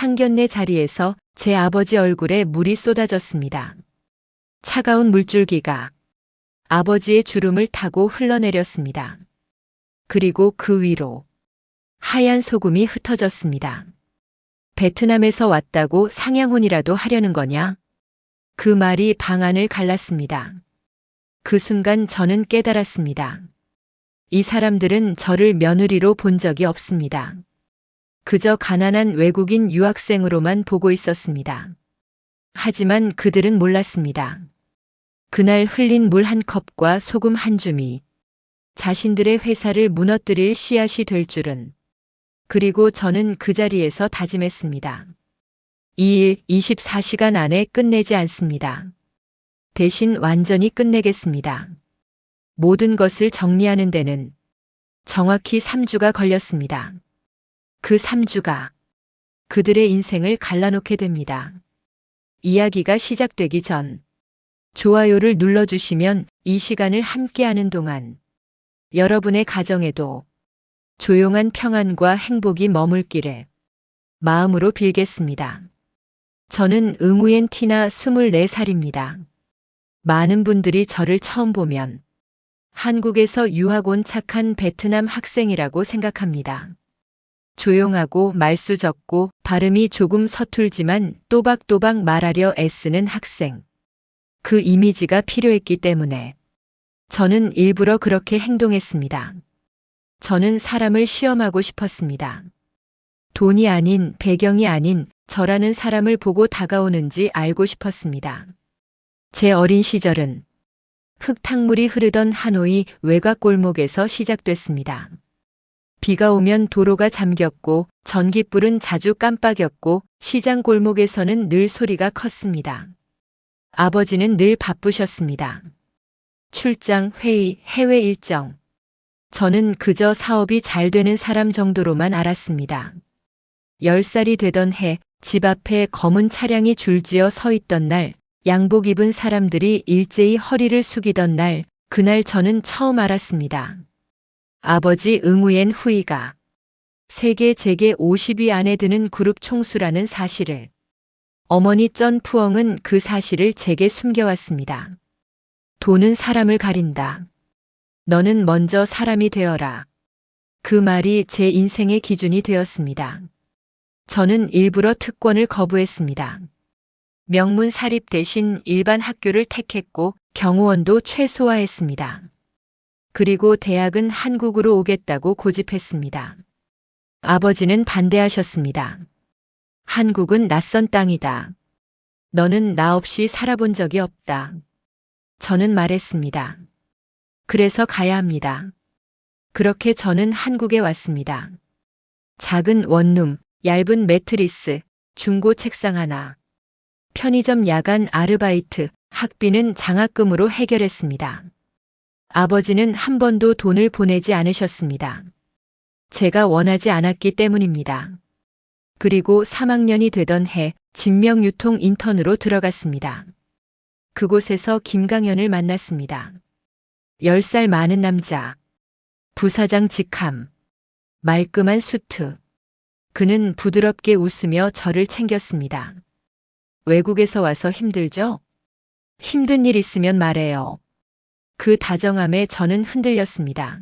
상견례 자리에서 제 아버지 얼굴에 물이 쏟아졌습니다. 차가운 물줄기가 아버지의 주름을 타고 흘러내렸습니다. 그리고 그 위로 하얀 소금이 흩어졌습니다. 베트남에서 왔다고 상향혼이라도 하려는 거냐? 그 말이 방안을 갈랐습니다. 그 순간 저는 깨달았습니다. 이 사람들은 저를 며느리로 본 적이 없습니다. 그저 가난한 외국인 유학생으로만 보고 있었습니다. 하지만 그들은 몰랐습니다. 그날 흘린 물 한 컵과 소금 한 줌이 자신들의 회사를 무너뜨릴 씨앗이 될 줄은. 그리고 저는 그 자리에서 다짐했습니다. 이 일 24시간 안에 끝내지 않습니다. 대신 완전히 끝내겠습니다. 모든 것을 정리하는 데는 정확히 3주가 걸렸습니다. 그 3주가 그들의 인생을 갈라놓게 됩니다. 이야기가 시작되기 전 좋아요를 눌러주시면 이 시간을 함께하는 동안 여러분의 가정에도 조용한 평안과 행복이 머물기를 마음으로 빌겠습니다. 저는 응우엔 티나 24살입니다. 많은 분들이 저를 처음 보면 한국에서 유학 온 착한 베트남 학생이라고 생각합니다. 조용하고 말수 적고 발음이 조금 서툴지만 또박또박 말하려 애쓰는 학생. 그 이미지가 필요했기 때문에 저는 일부러 그렇게 행동했습니다. 저는 사람을 시험하고 싶었습니다. 돈이 아닌, 배경이 아닌 저라는 사람을 보고 다가오는지 알고 싶었습니다. 제 어린 시절은 흙탕물이 흐르던 하노이 외곽 골목에서 시작됐습니다. 비가 오면 도로가 잠겼고 전깃불은 자주 깜빡였고 시장 골목에서는 늘 소리가 컸습니다. 아버지는 늘 바쁘셨습니다. 출장, 회의, 해외 일정. 저는 그저 사업이 잘 되는 사람 정도로만 알았습니다. 10살이 되던 해 집 앞에 검은 차량이 줄지어 서 있던 날, 양복 입은 사람들이 일제히 허리를 숙이던 날, 그날 저는 처음 알았습니다. 아버지 응우엔 후이가 세계 재계 50위 안에 드는 그룹 총수라는 사실을, 어머니 쩐 푸엉은 그 사실을 제게 숨겨왔습니다. 돈은 사람을 가린다. 너는 먼저 사람이 되어라. 그 말이 제 인생의 기준이 되었습니다. 저는 일부러 특권을 거부했습니다. 명문 사립 대신 일반 학교를 택했고 경호원도 최소화했습니다. 그리고 대학은 한국으로 오겠다고 고집했습니다. 아버지는 반대하셨습니다. 한국은 낯선 땅이다. 너는 나 없이 살아본 적이 없다. 저는 말했습니다. 그래서 가야 합니다. 그렇게 저는 한국에 왔습니다. 작은 원룸, 얇은 매트리스, 중고 책상 하나. 편의점 야간 아르바이트, 학비는 장학금으로 해결했습니다. 아버지는 한 번도 돈을 보내지 않으셨습니다. 제가 원하지 않았기 때문입니다. 그리고 3학년이 되던 해 진명유통 인턴으로 들어갔습니다. 그곳에서 김강현을 만났습니다. 10살 많은 남자, 부사장 직함, 말끔한 수트. 그는 부드럽게 웃으며 저를 챙겼습니다. 외국에서 와서 힘들죠? 힘든 일 있으면 말해요. 그 다정함에 저는 흔들렸습니다.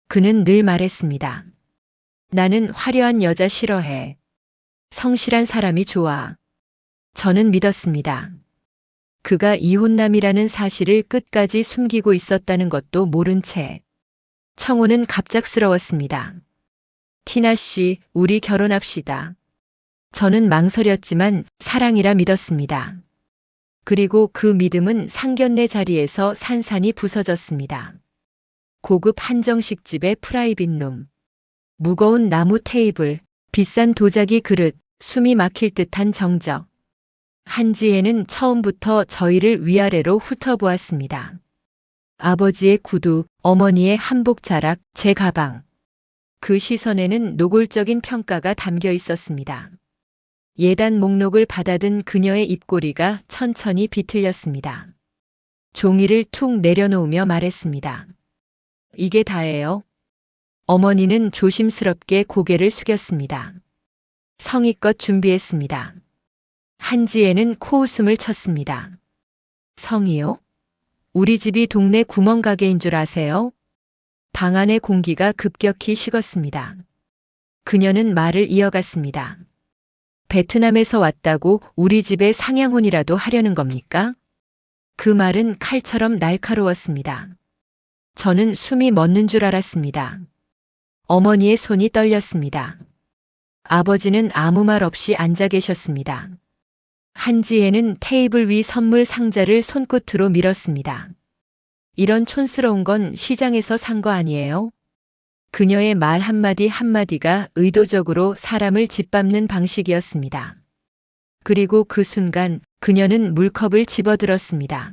그는 늘 말했습니다. 나는 화려한 여자 싫어해. 성실한 사람이 좋아. 저는 믿었습니다. 그가 이혼남이라는 사실을 끝까지 숨기고 있었다는 것도 모른 채 청혼은 갑작스러웠습니다. 티나 씨, 우리 결혼합시다. 저는 망설였지만 사랑이라 믿었습니다. 그리고 그 믿음은 상견례 자리에서 산산이 부서졌습니다. 고급 한정식집의 프라이빗룸, 무거운 나무 테이블, 비싼 도자기 그릇, 숨이 막힐 듯한 정적. 한지혜는 처음부터 저희를 위아래로 훑어보았습니다. 아버지의 구두, 어머니의 한복 자락, 제 가방. 그 시선에는 노골적인 평가가 담겨 있었습니다. 예단 목록을 받아든 그녀의 입꼬리가 천천히 비틀렸습니다. 종이를 툭 내려놓으며 말했습니다. 이게 다예요. 어머니는 조심스럽게 고개를 숙였습니다. 성의껏 준비했습니다. 한지혜는 코웃음을 쳤습니다. 성의요? 우리 집이 동네 구멍가게인 줄 아세요? 방 안의 공기가 급격히 식었습니다. 그녀는 말을 이어갔습니다. 베트남에서 왔다고 우리 집에 상향혼이라도 하려는 겁니까? 그 말은 칼처럼 날카로웠습니다. 저는 숨이 멎는 줄 알았습니다. 어머니의 손이 떨렸습니다. 아버지는 아무 말 없이 앉아 계셨습니다. 한지혜는 테이블 위 선물 상자를 손끝으로 밀었습니다. 이런 촌스러운 건 시장에서 산 거 아니에요? 그녀의 말 한마디 한마디가 의도적으로 사람을 짓밟는 방식이었습니다. 그리고 그 순간 그녀는 물컵을 집어들었습니다.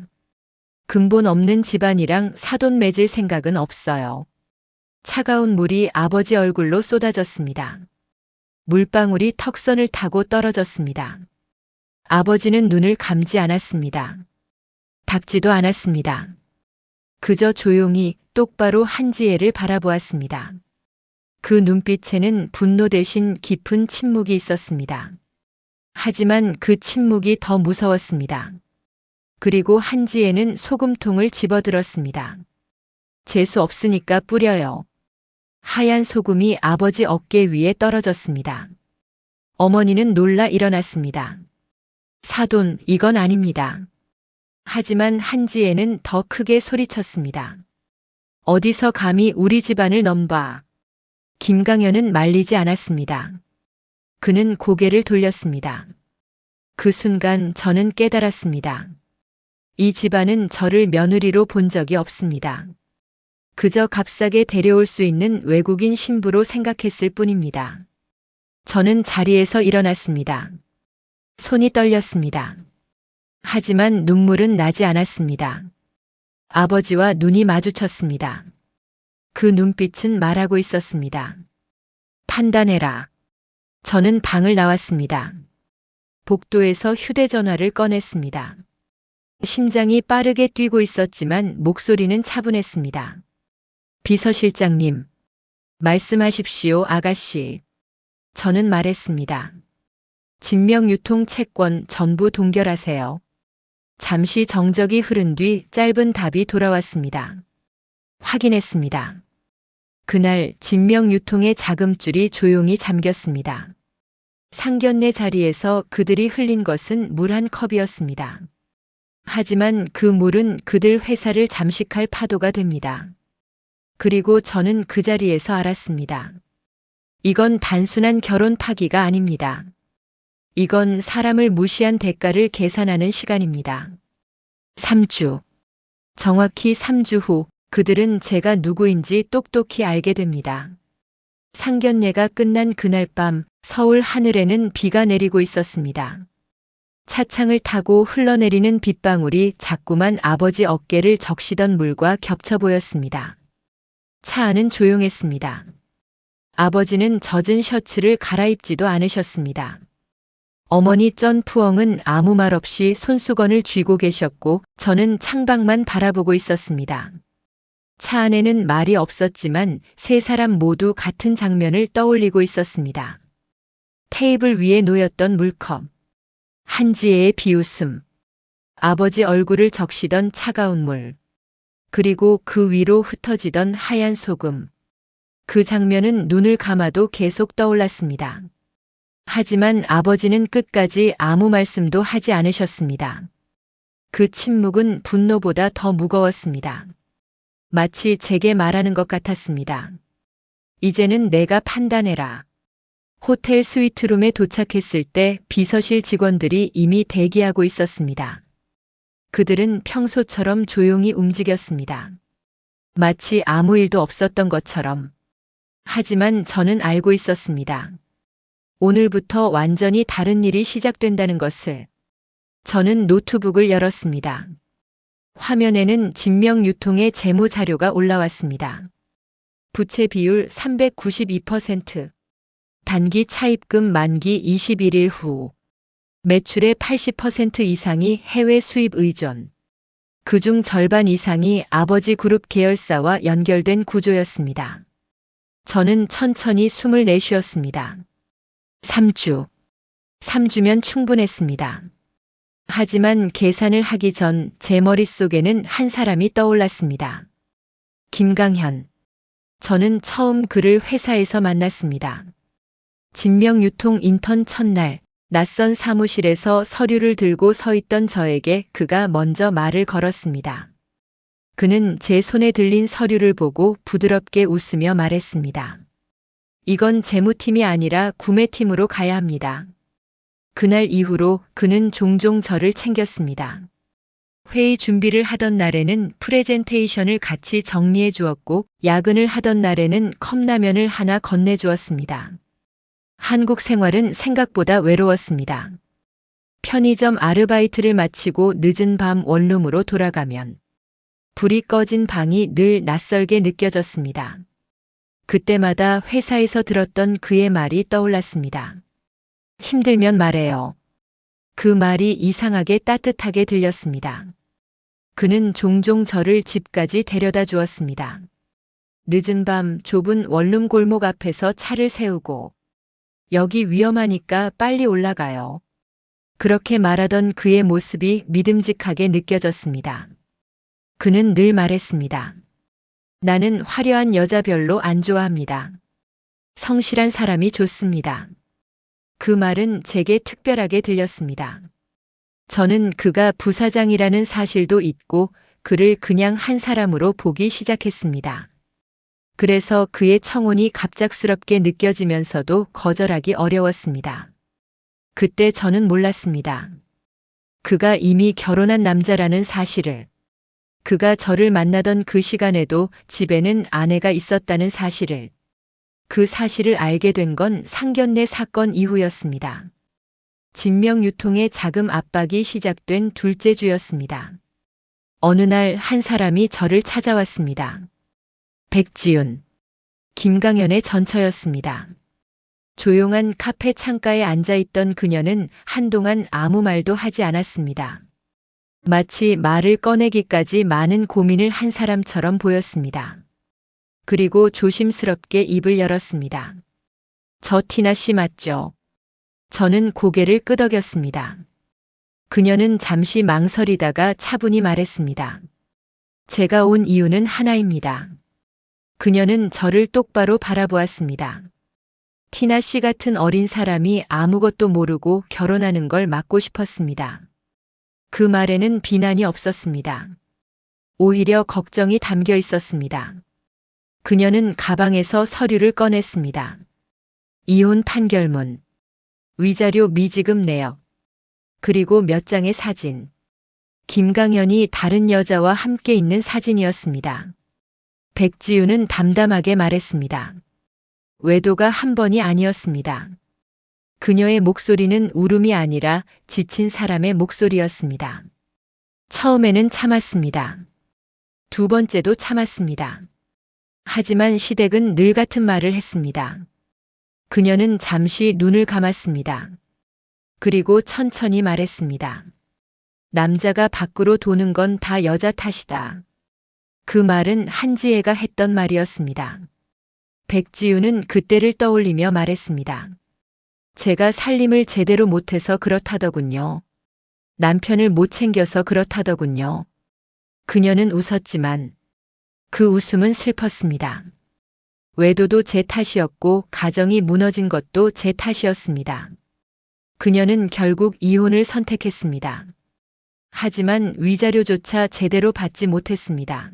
근본 없는 집안이랑 사돈 맺을 생각은 없어요. 차가운 물이 아버지 얼굴로 쏟아졌습니다. 물방울이 턱선을 타고 떨어졌습니다. 아버지는 눈을 감지 않았습니다. 닦지도 않았습니다. 그저 조용히 똑바로 한지혜를 바라보았습니다. 그 눈빛에는 분노 대신 깊은 침묵이 있었습니다. 하지만 그 침묵이 더 무서웠습니다. 그리고 한지혜는 소금통을 집어들었습니다. 재수 없으니까 뿌려요. 하얀 소금이 아버지 어깨 위에 떨어졌습니다. 어머니는 놀라 일어났습니다. 사돈, 이건 아닙니다. 하지만 한지혜는 더 크게 소리쳤습니다. 어디서 감히 우리 집안을 넘봐. 김강현은 말리지 않았습니다. 그는 고개를 돌렸습니다. 그 순간 저는 깨달았습니다. 이 집안은 저를 며느리로 본 적이 없습니다. 그저 값싸게 데려올 수 있는 외국인 신부로 생각했을 뿐입니다. 저는 자리에서 일어났습니다. 손이 떨렸습니다. 하지만 눈물은 나지 않았습니다. 아버지와 눈이 마주쳤습니다. 그 눈빛은 말하고 있었습니다. 판단해라. 저는 방을 나왔습니다. 복도에서 휴대전화를 꺼냈습니다. 심장이 빠르게 뛰고 있었지만 목소리는 차분했습니다. 비서실장님, 말씀하십시오, 아가씨. 저는 말했습니다. 진명유통 채권 전부 동결하세요. 잠시 정적이 흐른 뒤 짧은 답이 돌아왔습니다. 확인했습니다. 그날 진명유통의 자금줄이 조용히 잠겼습니다. 상견례 자리에서 그들이 흘린 것은 물 한 컵이었습니다. 하지만 그 물은 그들 회사를 잠식할 파도가 됩니다. 그리고 저는 그 자리에서 알았습니다. 이건 단순한 결혼 파기가 아닙니다. 이건 사람을 무시한 대가를 계산하는 시간입니다. 3주. 정확히 3주 후 그들은 제가 누구인지 똑똑히 알게 됩니다. 상견례가 끝난 그날 밤 서울 하늘에는 비가 내리고 있었습니다. 차창을 타고 흘러내리는 빗방울이 자꾸만 아버지 어깨를 적시던 물과 겹쳐 보였습니다. 차 안은 조용했습니다. 아버지는 젖은 셔츠를 갈아입지도 않으셨습니다. 어머니 쩐푸엉은 아무 말 없이 손수건을 쥐고 계셨고 저는 창밖만 바라보고 있었습니다. 차 안에는 말이 없었지만 세 사람 모두 같은 장면을 떠올리고 있었습니다. 테이블 위에 놓였던 물컵, 한지혜의 비웃음, 아버지 얼굴을 적시던 차가운 물, 그리고 그 위로 흩어지던 하얀 소금. 그 장면은 눈을 감아도 계속 떠올랐습니다. 하지만 아버지는 끝까지 아무 말씀도 하지 않으셨습니다. 그 침묵은 분노보다 더 무거웠습니다. 마치 제게 말하는 것 같았습니다. 이제는 내가 판단해라. 호텔 스위트룸에 도착했을 때 비서실 직원들이 이미 대기하고 있었습니다. 그들은 평소처럼 조용히 움직였습니다. 마치 아무 일도 없었던 것처럼. 하지만 저는 알고 있었습니다. 오늘부터 완전히 다른 일이 시작된다는 것을. 저는 노트북을 열었습니다. 화면에는 진명유통의 재무 자료가 올라왔습니다. 부채 비율 392%, 단기 차입금 만기 21일 후, 매출의 80% 이상이 해외 수입 의존, 그중 절반 이상이 아버지 그룹 계열사와 연결된 구조였습니다. 저는 천천히 숨을 내쉬었습니다. 3주. 3주면 충분했습니다. 하지만 계산을 하기 전 제 머릿속에는 한 사람이 떠올랐습니다. 김강현. 저는 처음 그를 회사에서 만났습니다. 진명유통 인턴 첫날, 낯선 사무실에서 서류를 들고 서 있던 저에게 그가 먼저 말을 걸었습니다. 그는 제 손에 들린 서류를 보고 부드럽게 웃으며 말했습니다. 이건 재무팀이 아니라 구매팀으로 가야 합니다. 그날 이후로 그는 종종 저를 챙겼습니다. 회의 준비를 하던 날에는 프레젠테이션을 같이 정리해 주었고, 야근을 하던 날에는 컵라면을 하나 건네 주었습니다. 한국 생활은 생각보다 외로웠습니다. 편의점 아르바이트를 마치고 늦은 밤 원룸으로 돌아가면 불이 꺼진 방이 늘 낯설게 느껴졌습니다. 그때마다 회사에서 들었던 그의 말이 떠올랐습니다. 힘들면 말해요. 그 말이 이상하게 따뜻하게 들렸습니다. 그는 종종 저를 집까지 데려다 주었습니다. 늦은 밤 좁은 원룸 골목 앞에서 차를 세우고 여기 위험하니까 빨리 올라가요. 그렇게 말하던 그의 모습이 믿음직하게 느껴졌습니다. 그는 늘 말했습니다. 나는 화려한 여자 별로 안 좋아합니다. 성실한 사람이 좋습니다. 그 말은 제게 특별하게 들렸습니다. 저는 그가 부사장이라는 사실도 잊고 그를 그냥 한 사람으로 보기 시작했습니다. 그래서 그의 청혼이 갑작스럽게 느껴지면서도 거절하기 어려웠습니다. 그때 저는 몰랐습니다. 그가 이미 결혼한 남자라는 사실을, 그가 저를 만나던 그 시간에도 집에는 아내가 있었다는 사실을, 그 사실을 알게 된 건 상견례 사건 이후였습니다. 진명유통의 자금 압박이 시작된 둘째 주였습니다. 어느 날 한 사람이 저를 찾아왔습니다. 백지윤. 김강현의 전처였습니다. 조용한 카페 창가에 앉아있던 그녀는 한동안 아무 말도 하지 않았습니다. 마치 말을 꺼내기까지 많은 고민을 한 사람처럼 보였습니다. 그리고 조심스럽게 입을 열었습니다. 저 티나 씨 맞죠? 저는 고개를 끄덕였습니다. 그녀는 잠시 망설이다가 차분히 말했습니다. 제가 온 이유는 하나입니다. 그녀는 저를 똑바로 바라보았습니다. 티나 씨 같은 어린 사람이 아무것도 모르고 결혼하는 걸 막고 싶었습니다. 그 말에는 비난이 없었습니다. 오히려 걱정이 담겨 있었습니다. 그녀는 가방에서 서류를 꺼냈습니다. 이혼 판결문, 위자료 미지급 내역, 그리고 몇 장의 사진. 김강현이 다른 여자와 함께 있는 사진이었습니다. 백지윤은 담담하게 말했습니다. 외도가 한 번이 아니었습니다. 그녀의 목소리는 울음이 아니라 지친 사람의 목소리였습니다. 처음에는 참았습니다. 두 번째도 참았습니다. 하지만 시댁은 늘 같은 말을 했습니다. 그녀는 잠시 눈을 감았습니다. 그리고 천천히 말했습니다. 남자가 밖으로 도는 건 다 여자 탓이다. 그 말은 한지혜가 했던 말이었습니다. 백지윤은 그때를 떠올리며 말했습니다. 제가 살림을 제대로 못해서 그렇다더군요. 남편을 못 챙겨서 그렇다더군요. 그녀는 웃었지만 그 웃음은 슬펐습니다. 외도도 제 탓이었고 가정이 무너진 것도 제 탓이었습니다. 그녀는 결국 이혼을 선택했습니다. 하지만 위자료조차 제대로 받지 못했습니다.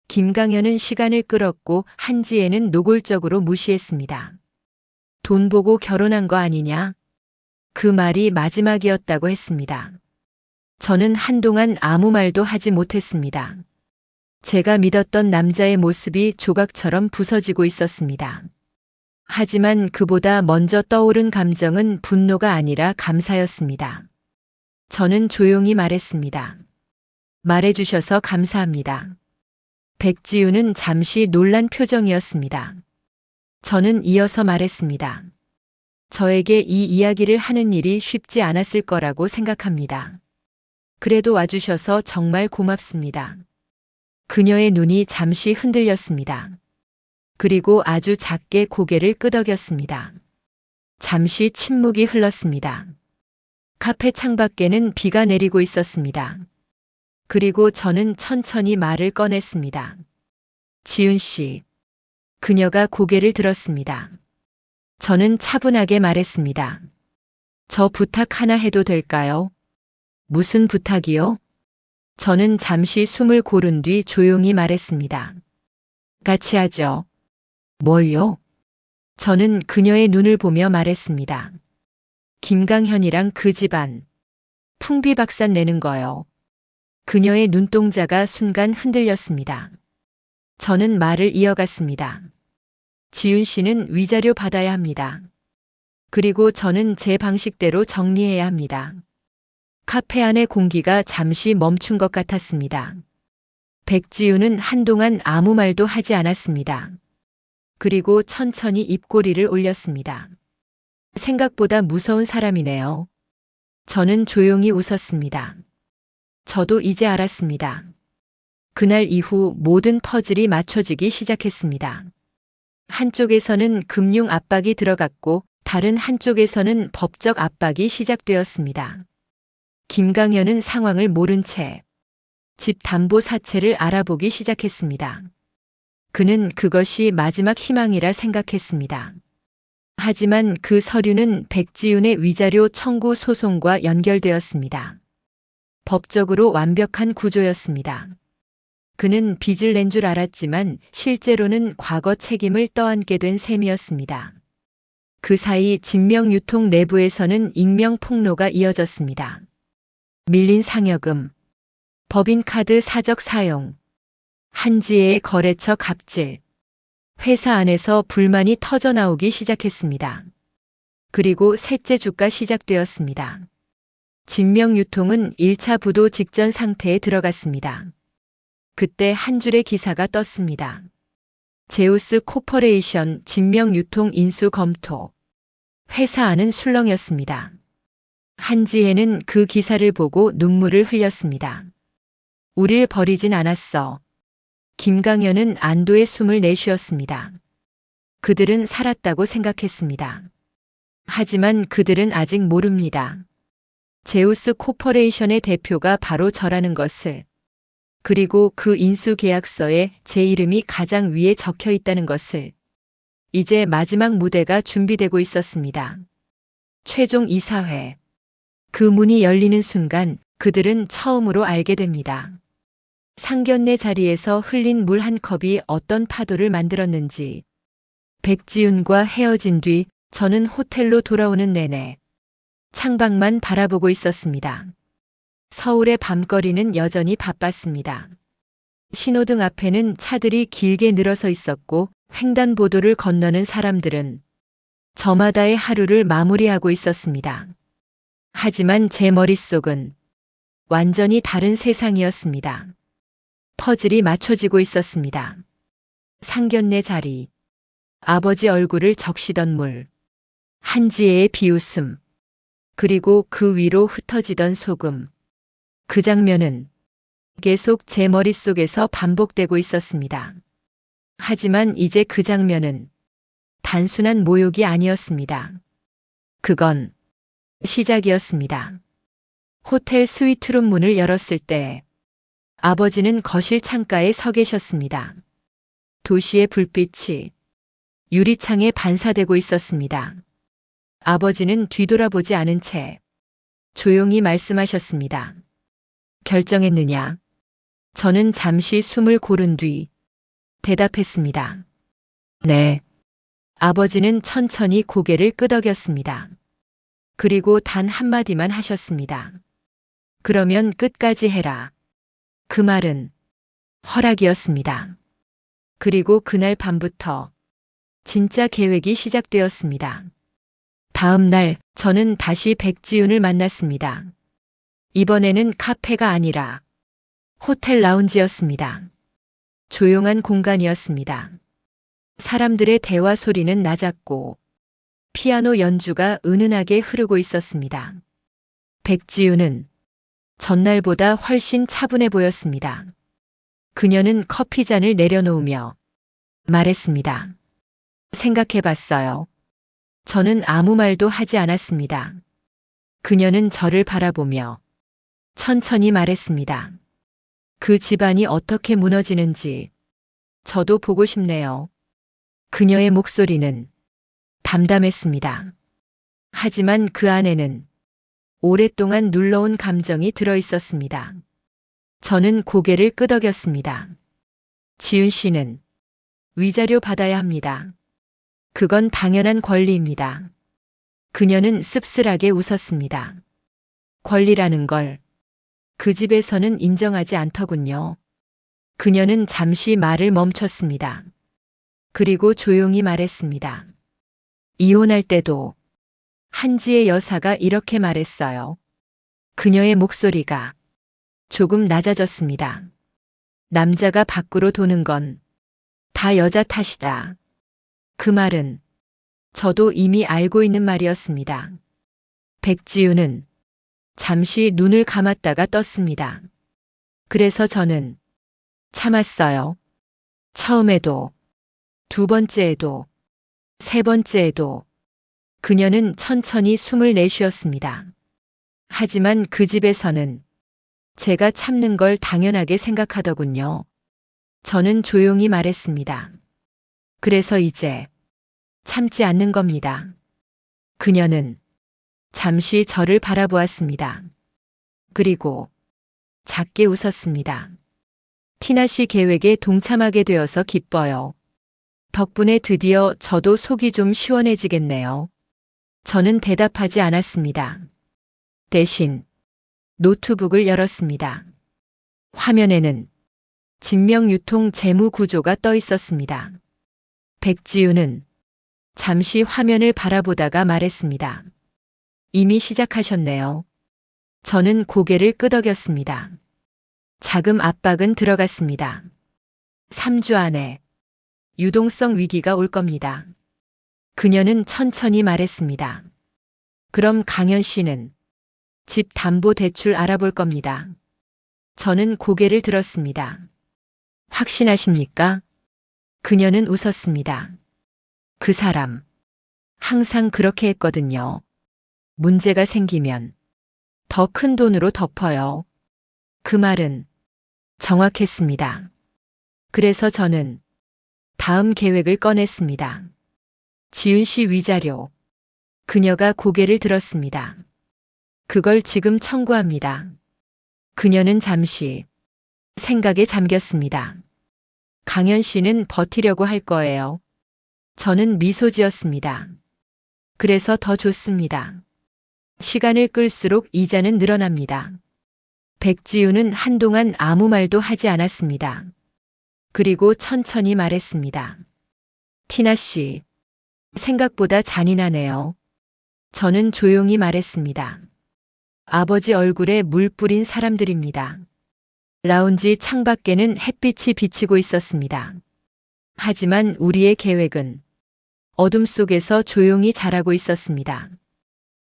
김강현은 시간을 끌었고 한지혜는 노골적으로 무시했습니다. 돈 보고 결혼한 거 아니냐? 그 말이 마지막이었다고 했습니다. 저는 한동안 아무 말도 하지 못했습니다. 제가 믿었던 남자의 모습이 조각처럼 부서지고 있었습니다. 하지만 그보다 먼저 떠오른 감정은 분노가 아니라 감사였습니다. 저는 조용히 말했습니다. 말해주셔서 감사합니다. 백지윤은 잠시 놀란 표정이었습니다. 저는 이어서 말했습니다. 저에게 이 이야기를 하는 일이 쉽지 않았을 거라고 생각합니다. 그래도 와주셔서 정말 고맙습니다. 그녀의 눈이 잠시 흔들렸습니다. 그리고 아주 작게 고개를 끄덕였습니다. 잠시 침묵이 흘렀습니다. 카페 창밖에는 비가 내리고 있었습니다. 그리고 저는 천천히 말을 꺼냈습니다. 지훈 씨. 그녀가 고개를 들었습니다. 저는 차분하게 말했습니다. 저 부탁 하나 해도 될까요? 무슨 부탁이요? 저는 잠시 숨을 고른 뒤 조용히 말했습니다. 같이 하죠. 뭘요? 저는 그녀의 눈을 보며 말했습니다. 김강현이랑 그 집안 풍비박산 내는 거요. 그녀의 눈동자가 순간 흔들렸습니다. 저는 말을 이어갔습니다. 지훈 씨는 위자료 받아야 합니다. 그리고 저는 제 방식대로 정리해야 합니다. 카페 안의 공기가 잠시 멈춘 것 같았습니다. 백지윤은 한동안 아무 말도 하지 않았습니다. 그리고 천천히 입꼬리를 올렸습니다. 생각보다 무서운 사람이네요. 저는 조용히 웃었습니다. 저도 이제 알았습니다. 그날 이후 모든 퍼즐이 맞춰지기 시작했습니다. 한쪽에서는 금융 압박이 들어갔고 다른 한쪽에서는 법적 압박이 시작되었습니다. 김강현은 상황을 모른 채 집 담보 사채를 알아보기 시작했습니다. 그는 그것이 마지막 희망이라 생각했습니다. 하지만 그 서류는 백지윤의 위자료 청구 소송과 연결되었습니다. 법적으로 완벽한 구조였습니다. 그는 빚을 낸 줄 알았지만 실제로는 과거 책임을 떠안게 된 셈이었습니다. 그 사이 진명유통 내부에서는 익명 폭로가 이어졌습니다. 밀린 상여금, 법인카드 사적 사용, 한지혜의 거래처 갑질, 회사 안에서 불만이 터져나오기 시작했습니다. 그리고 셋째 주가 시작되었습니다. 진명유통은 1차 부도 직전 상태에 들어갔습니다. 그때 한 줄의 기사가 떴습니다. 제우스 코퍼레이션 진명유통 인수 검토. 회사 안은 술렁였습니다. 한지혜는 그 기사를 보고 눈물을 흘렸습니다. 우릴 버리진 않았어. 김강현은 안도의 숨을 내쉬었습니다. 그들은 살았다고 생각했습니다. 하지만 그들은 아직 모릅니다. 제우스 코퍼레이션의 대표가 바로 저라는 것을, 그리고 그 인수 계약서에 제 이름이 가장 위에 적혀 있다는 것을. 이제 마지막 무대가 준비되고 있었습니다. 최종 이사회. 그 문이 열리는 순간 그들은 처음으로 알게 됩니다. 상견례 자리에서 흘린 물 한 컵이 어떤 파도를 만들었는지. 백지윤과 헤어진 뒤 저는 호텔로 돌아오는 내내 창밖만 바라보고 있었습니다. 서울의 밤거리는 여전히 바빴습니다. 신호등 앞에는 차들이 길게 늘어서 있었고 횡단보도를 건너는 사람들은 저마다의 하루를 마무리하고 있었습니다. 하지만 제 머릿속은 완전히 다른 세상이었습니다. 퍼즐이 맞춰지고 있었습니다. 상견례 자리, 아버지 얼굴을 적시던 물, 한지혜의 비웃음, 그리고 그 위로 흩어지던 소금. 그 장면은 계속 제 머릿속에서 반복되고 있었습니다. 하지만 이제 그 장면은 단순한 모욕이 아니었습니다. 그건 시작이었습니다. 호텔 스위트룸 문을 열었을 때 아버지는 거실 창가에 서 계셨습니다. 도시의 불빛이 유리창에 반사되고 있었습니다. 아버지는 뒤돌아보지 않은 채 조용히 말씀하셨습니다. 결정했느냐? 저는 잠시 숨을 고른 뒤 대답했습니다. 네. 아버지는 천천히 고개를 끄덕였습니다. 그리고 단 한마디만 하셨습니다. 그러면 끝까지 해라. 그 말은 허락이었습니다. 그리고 그날 밤부터 진짜 계획이 시작되었습니다. 다음 날 저는 다시 백지윤을 만났습니다. 이번에는 카페가 아니라 호텔 라운지였습니다. 조용한 공간이었습니다. 사람들의 대화 소리는 낮았고 피아노 연주가 은은하게 흐르고 있었습니다. 백지윤은 전날보다 훨씬 차분해 보였습니다. 그녀는 커피잔을 내려놓으며 말했습니다. 생각해봤어요. 저는 아무 말도 하지 않았습니다. 그녀는 저를 바라보며 천천히 말했습니다. 그 집안이 어떻게 무너지는지 저도 보고 싶네요. 그녀의 목소리는 담담했습니다. 하지만 그 안에는 오랫동안 눌러온 감정이 들어 있었습니다. 저는 고개를 끄덕였습니다. 지윤 씨는 위자료 받아야 합니다. 그건 당연한 권리입니다. 그녀는 씁쓸하게 웃었습니다. 권리라는 걸 그 집에서는 인정하지 않더군요. 그녀는 잠시 말을 멈췄습니다. 그리고 조용히 말했습니다. 이혼할 때도 한지의 여사가 이렇게 말했어요. 그녀의 목소리가 조금 낮아졌습니다. 남자가 밖으로 도는 건 다 여자 탓이다. 그 말은 저도 이미 알고 있는 말이었습니다. 백지윤은 잠시 눈을 감았다가 떴습니다. 그래서 저는 참았어요. 처음에도, 두 번째에도, 세 번째에도 그녀는 천천히 숨을 내쉬었습니다. 하지만 그 집에서는 제가 참는 걸 당연하게 생각하더군요. 저는 조용히 말했습니다. 그래서 이제 참지 않는 겁니다. 그녀는 잠시 저를 바라보았습니다. 그리고 작게 웃었습니다. 티나 씨 계획에 동참하게 되어서 기뻐요. 덕분에 드디어 저도 속이 좀 시원해지겠네요. 저는 대답하지 않았습니다. 대신 노트북을 열었습니다. 화면에는 진명유통 재무 구조가 떠 있었습니다. 백지윤은 잠시 화면을 바라보다가 말했습니다. 이미 시작하셨네요. 저는 고개를 끄덕였습니다. 자금 압박은 들어갔습니다. 3주 안에 유동성 위기가 올 겁니다. 그녀는 천천히 말했습니다. 그럼 강현 씨는 집 담보 대출 알아볼 겁니다. 저는 고개를 들었습니다. 확신하십니까? 그녀는 웃었습니다. 그 사람 항상 그렇게 했거든요. 문제가 생기면 더 큰 돈으로 덮어요. 그 말은 정확했습니다. 그래서 저는 다음 계획을 꺼냈습니다. 지윤 씨 위자료. 그녀가 고개를 들었습니다. 그걸 지금 청구합니다. 그녀는 잠시 생각에 잠겼습니다. 강현 씨는 버티려고 할 거예요. 저는 미소 지었습니다. 그래서 더 좋습니다. 시간을 끌수록 이자는 늘어납니다. 백지윤은 한동안 아무 말도 하지 않았습니다. 그리고 천천히 말했습니다. 티나 씨, 생각보다 잔인하네요. 저는 조용히 말했습니다. 아버지 얼굴에 물 뿌린 사람들입니다. 라운지 창밖에는 햇빛이 비치고 있었습니다. 하지만 우리의 계획은 어둠 속에서 조용히 자라고 있었습니다.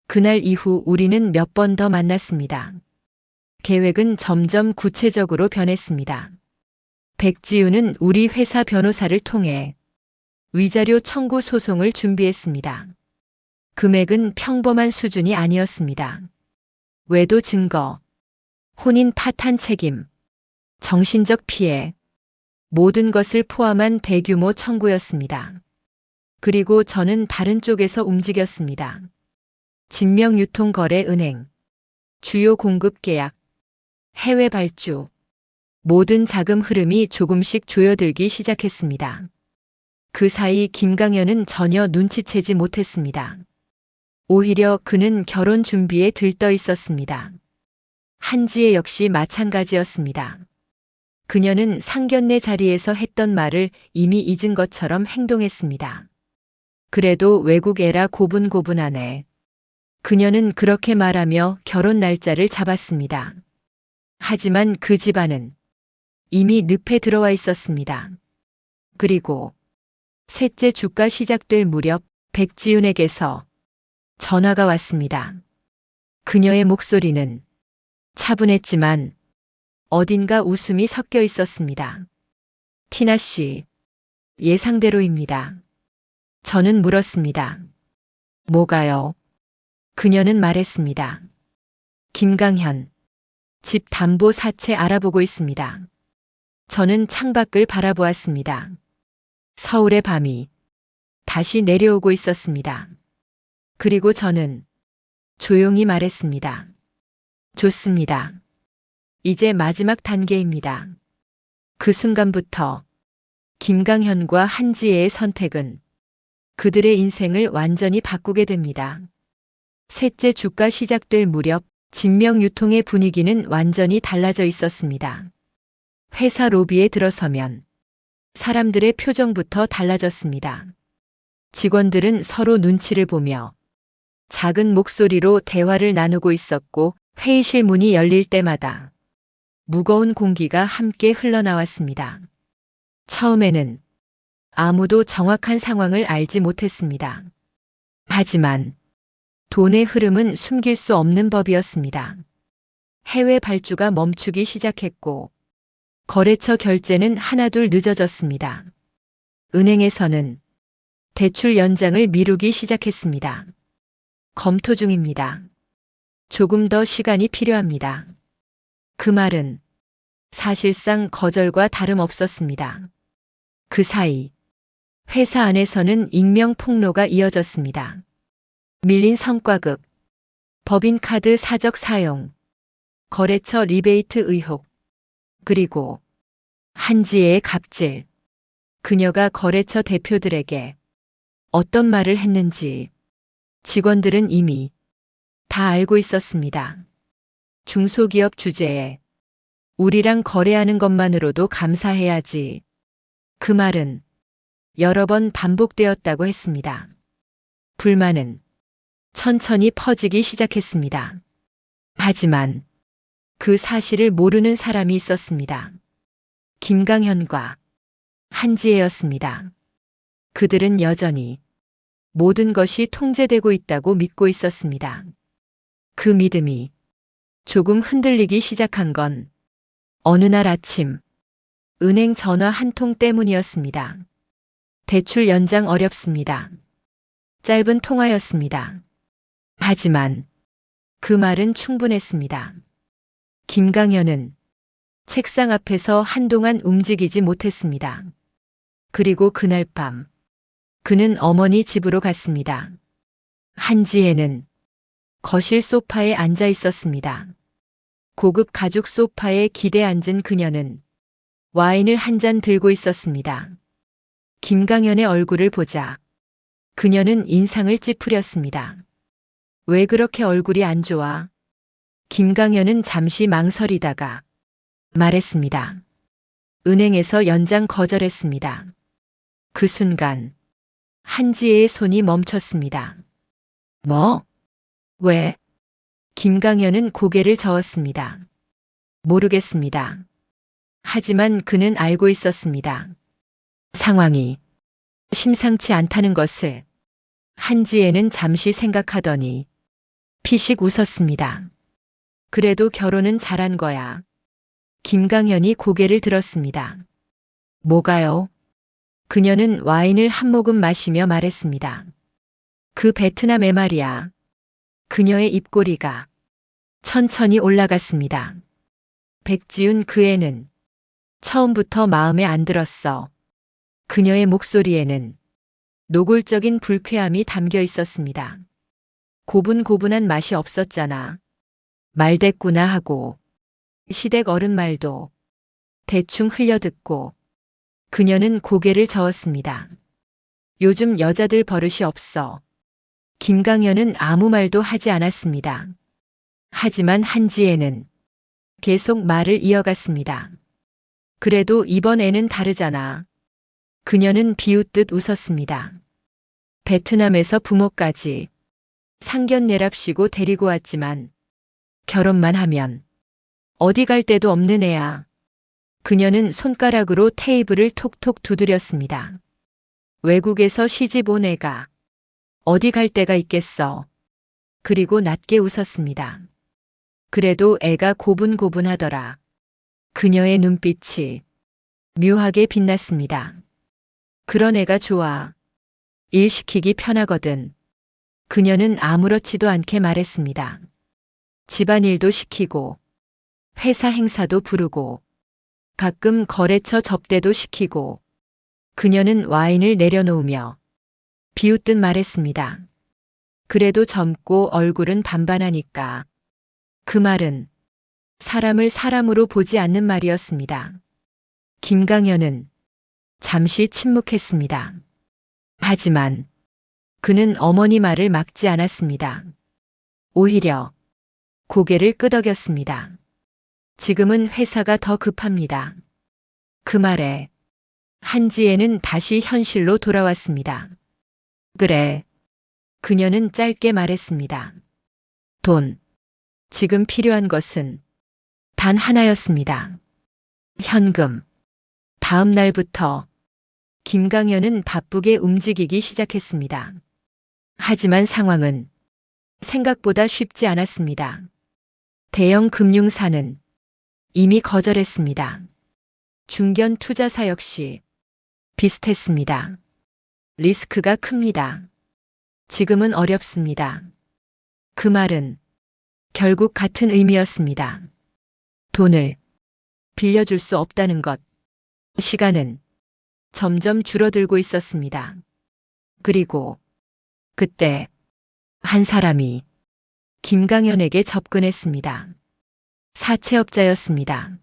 그날 이후 우리는 몇 번 더 만났습니다. 계획은 점점 구체적으로 변했습니다. 백지윤은 우리 회사 변호사를 통해 위자료 청구 소송을 준비했습니다. 금액은 평범한 수준이 아니었습니다. 외도 증거, 혼인 파탄 책임, 정신적 피해, 모든 것을 포함한 대규모 청구였습니다. 그리고 저는 다른 쪽에서 움직였습니다. 진명유통거래은행, 주요 공급 계약, 해외 발주, 모든 자금 흐름이 조금씩 조여들기 시작했습니다. 그 사이 김강현은 전혀 눈치채지 못했습니다. 오히려 그는 결혼 준비에 들떠 있었습니다. 한지혜 역시 마찬가지였습니다. 그녀는 상견례 자리에서 했던 말을 이미 잊은 것처럼 행동했습니다. 그래도 외국 애라 고분고분하네. 그녀는 그렇게 말하며 결혼 날짜를 잡았습니다. 하지만 그 집안은 이미 늪에 들어와 있었습니다. 그리고 셋째 주가 시작될 무렵 백지윤에게서 전화가 왔습니다. 그녀의 목소리는 차분했지만 어딘가 웃음이 섞여 있었습니다. 티나 씨, 예상대로입니다. 저는 물었습니다. 뭐가요? 그녀는 말했습니다. 김강현, 집 담보 사채 알아보고 있습니다. 저는 창밖을 바라보았습니다. 서울의 밤이 다시 내려오고 있었습니다. 그리고 저는 조용히 말했습니다. 좋습니다. 이제 마지막 단계입니다. 그 순간부터 김강현과 한지혜의 선택은 그들의 인생을 완전히 바꾸게 됩니다. 셋째 주가 시작될 무렵 진명 유통의 분위기는 완전히 달라져 있었습니다. 회사 로비에 들어서면 사람들의 표정부터 달라졌습니다. 직원들은 서로 눈치를 보며 작은 목소리로 대화를 나누고 있었고 회의실 문이 열릴 때마다 무거운 공기가 함께 흘러나왔습니다. 처음에는 아무도 정확한 상황을 알지 못했습니다. 하지만 돈의 흐름은 숨길 수 없는 법이었습니다. 해외 발주가 멈추기 시작했고 거래처 결제는 하나둘 늦어졌습니다. 은행에서는 대출 연장을 미루기 시작했습니다. 검토 중입니다. 조금 더 시간이 필요합니다. 그 말은 사실상 거절과 다름없었습니다. 그 사이 회사 안에서는 익명 폭로가 이어졌습니다. 밀린 성과급, 법인카드 사적 사용, 거래처 리베이트 의혹, 그리고 한지혜의 갑질. 그녀가 거래처 대표들에게 어떤 말을 했는지 직원들은 이미 다 알고 있었습니다. 중소기업 주제에 우리랑 거래하는 것만으로도 감사해야지. 그 말은 여러 번 반복되었다고 했습니다. 불만은 천천히 퍼지기 시작했습니다. 하지만 그 사실을 모르는 사람이 있었습니다. 김강현과 한지혜였습니다. 그들은 여전히 모든 것이 통제되고 있다고 믿고 있었습니다. 그 믿음이 조금 흔들리기 시작한 건 어느 날 아침 은행 전화 한 통 때문이었습니다. 대출 연장 어렵습니다. 짧은 통화였습니다. 하지만 그 말은 충분했습니다. 김강현은 책상 앞에서 한동안 움직이지 못했습니다. 그리고 그날 밤 그는 어머니 집으로 갔습니다. 한지혜는 거실 소파에 앉아 있었습니다. 고급 가죽 소파에 기대 앉은 그녀는 와인을 한 잔 들고 있었습니다. 김강현의 얼굴을 보자 그녀는 인상을 찌푸렸습니다. 왜 그렇게 얼굴이 안 좋아? 김강현은 잠시 망설이다가 말했습니다. 은행에서 연장 거절했습니다. 그 순간 한지혜의 손이 멈췄습니다. 뭐? 왜? 김강현은 고개를 저었습니다. 모르겠습니다. 하지만 그는 알고 있었습니다. 상황이 심상치 않다는 것을. 한지혜는 잠시 생각하더니 피식 웃었습니다. 그래도 결혼은 잘한 거야. 김강현이 고개를 들었습니다. 뭐가요? 그녀는 와인을 한 모금 마시며 말했습니다. 그 베트남에 말이야. 그녀의 입꼬리가 천천히 올라갔습니다. 백지훈 그 애는 처음부터 마음에 안 들었어. 그녀의 목소리에는 노골적인 불쾌함이 담겨 있었습니다. 고분고분한 맛이 없었잖아. 말댔구나 하고 시댁 어른 말도 대충 흘려듣고 그녀는 고개를 저었습니다. 요즘 여자들 버릇이 없어. 김강현은 아무 말도 하지 않았습니다. 하지만 한지혜는 계속 말을 이어갔습니다. 그래도 이번 애는 다르잖아. 그녀는 비웃듯 웃었습니다. 베트남에서 부모까지 상견례랍시고 데리고 왔지만 결혼만 하면 어디 갈 데도 없는 애야. 그녀는 손가락으로 테이블을 톡톡 두드렸습니다. 외국에서 시집 온 애가 어디 갈 데가 있겠어. 그리고 낮게 웃었습니다. 그래도 애가 고분고분하더라. 그녀의 눈빛이 묘하게 빛났습니다. 그런 애가 좋아. 일 시키기 편하거든. 그녀는 아무렇지도 않게 말했습니다. 집안일도 시키고, 회사 행사도 부르고, 가끔 거래처 접대도 시키고, 그녀는 와인을 내려놓으며 비웃듯 말했습니다. 그래도 젊고 얼굴은 반반하니까. 그 말은 사람을 사람으로 보지 않는 말이었습니다. 김강현은 잠시 침묵했습니다. 하지만 그는 어머니 말을 막지 않았습니다. 오히려 고개를 끄덕였습니다. 지금은 회사가 더 급합니다. 그 말에 한지혜는 다시 현실로 돌아왔습니다. 그래. 그녀는 짧게 말했습니다. 돈. 지금 필요한 것은 단 하나였습니다. 현금. 다음 날부터 김강현은 바쁘게 움직이기 시작했습니다. 하지만 상황은 생각보다 쉽지 않았습니다. 대형 금융사는 이미 거절했습니다. 중견 투자사 역시 비슷했습니다. 리스크가 큽니다. 지금은 어렵습니다. 그 말은 결국 같은 의미였습니다. 돈을 빌려줄 수 없다는 것. 시간은 점점 줄어들고 있었습니다. 그리고 그때 한 사람이 김강현에게 접근했습니다. 사채업자였습니다.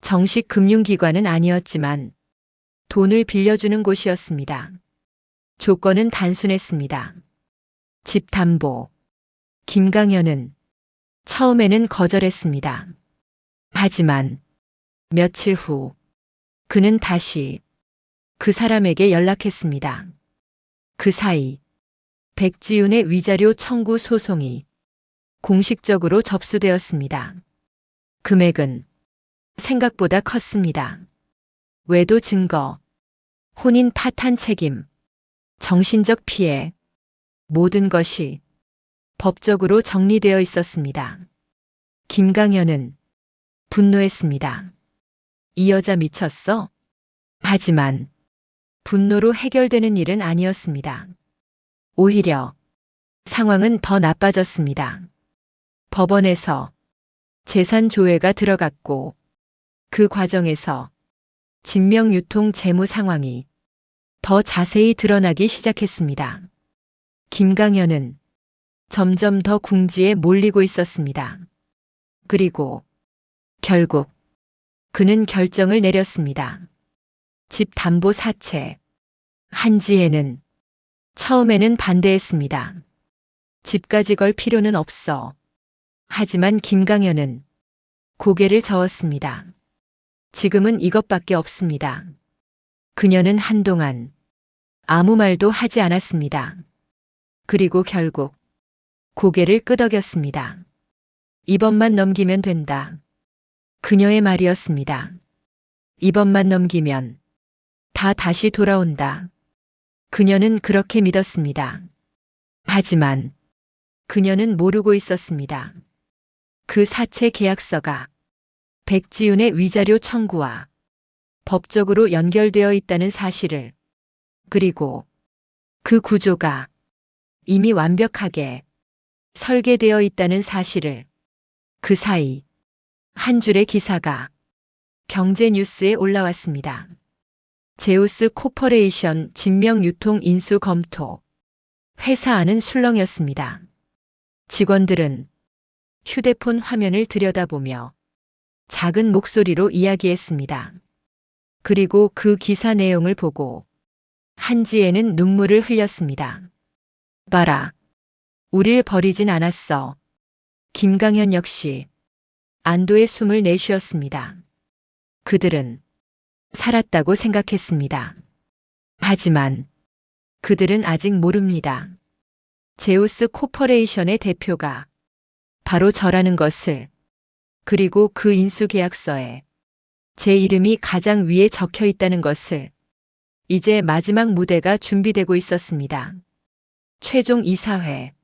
정식 금융기관은 아니었지만 돈을 빌려주는 곳이었습니다. 조건은 단순했습니다. 집 담보. 김강현은 처음에는 거절했습니다. 하지만 며칠 후 그는 다시 그 사람에게 연락했습니다. 그 사이 백지윤의 위자료 청구 소송이 공식적으로 접수되었습니다. 금액은 생각보다 컸습니다. 외도 증거, 혼인 파탄 책임, 정신적 피해, 모든 것이 법적으로 정리되어 있었습니다. 김강현은 분노했습니다. 이 여자 미쳤어? 하지만 분노로 해결되는 일은 아니었습니다. 오히려 상황은 더 나빠졌습니다. 법원에서 재산 조회가 들어갔고 그 과정에서 진명유통 재무 상황이 더 자세히 드러나기 시작했습니다. 김강현은 점점 더 궁지에 몰리고 있었습니다. 그리고 결국 그는 결정을 내렸습니다. 집 담보 사채. 한지혜는 처음에는 반대했습니다. 집까지 걸 필요는 없어. 하지만 김강현은 고개를 저었습니다. 지금은 이것밖에 없습니다. 그녀는 한동안 아무 말도 하지 않았습니다. 그리고 결국 고개를 끄덕였습니다. 이번만 넘기면 된다. 그녀의 말이었습니다. 이번만 넘기면 다 다시 돌아온다. 그녀는 그렇게 믿었습니다. 하지만 그녀는 모르고 있었습니다. 그 사채 계약서가 백지윤의 위자료 청구와 법적으로 연결되어 있다는 사실을, 그리고 그 구조가 이미 완벽하게 설계되어 있다는 사실을, 그 사이 한 줄의 기사가 경제뉴스에 올라왔습니다. 제우스 코퍼레이션 진명유통 인수 검토. 회사 안은 술렁이었습니다. 직원들은 휴대폰 화면을 들여다보며 작은 목소리로 이야기했습니다. 그리고 그 기사 내용을 보고 한지혜는 눈물을 흘렸습니다. 봐라. 우릴 버리진 않았어. 김강현 역시 안도의 숨을 내쉬었습니다. 그들은 살았다고 생각했습니다. 하지만 그들은 아직 모릅니다. 제우스 코퍼레이션의 대표가 바로 저라는 것을, 그리고 그 인수계약서에 제 이름이 가장 위에 적혀 있다는 것을. 이제 마지막 무대가 준비되고 있었습니다. 최종 이사회.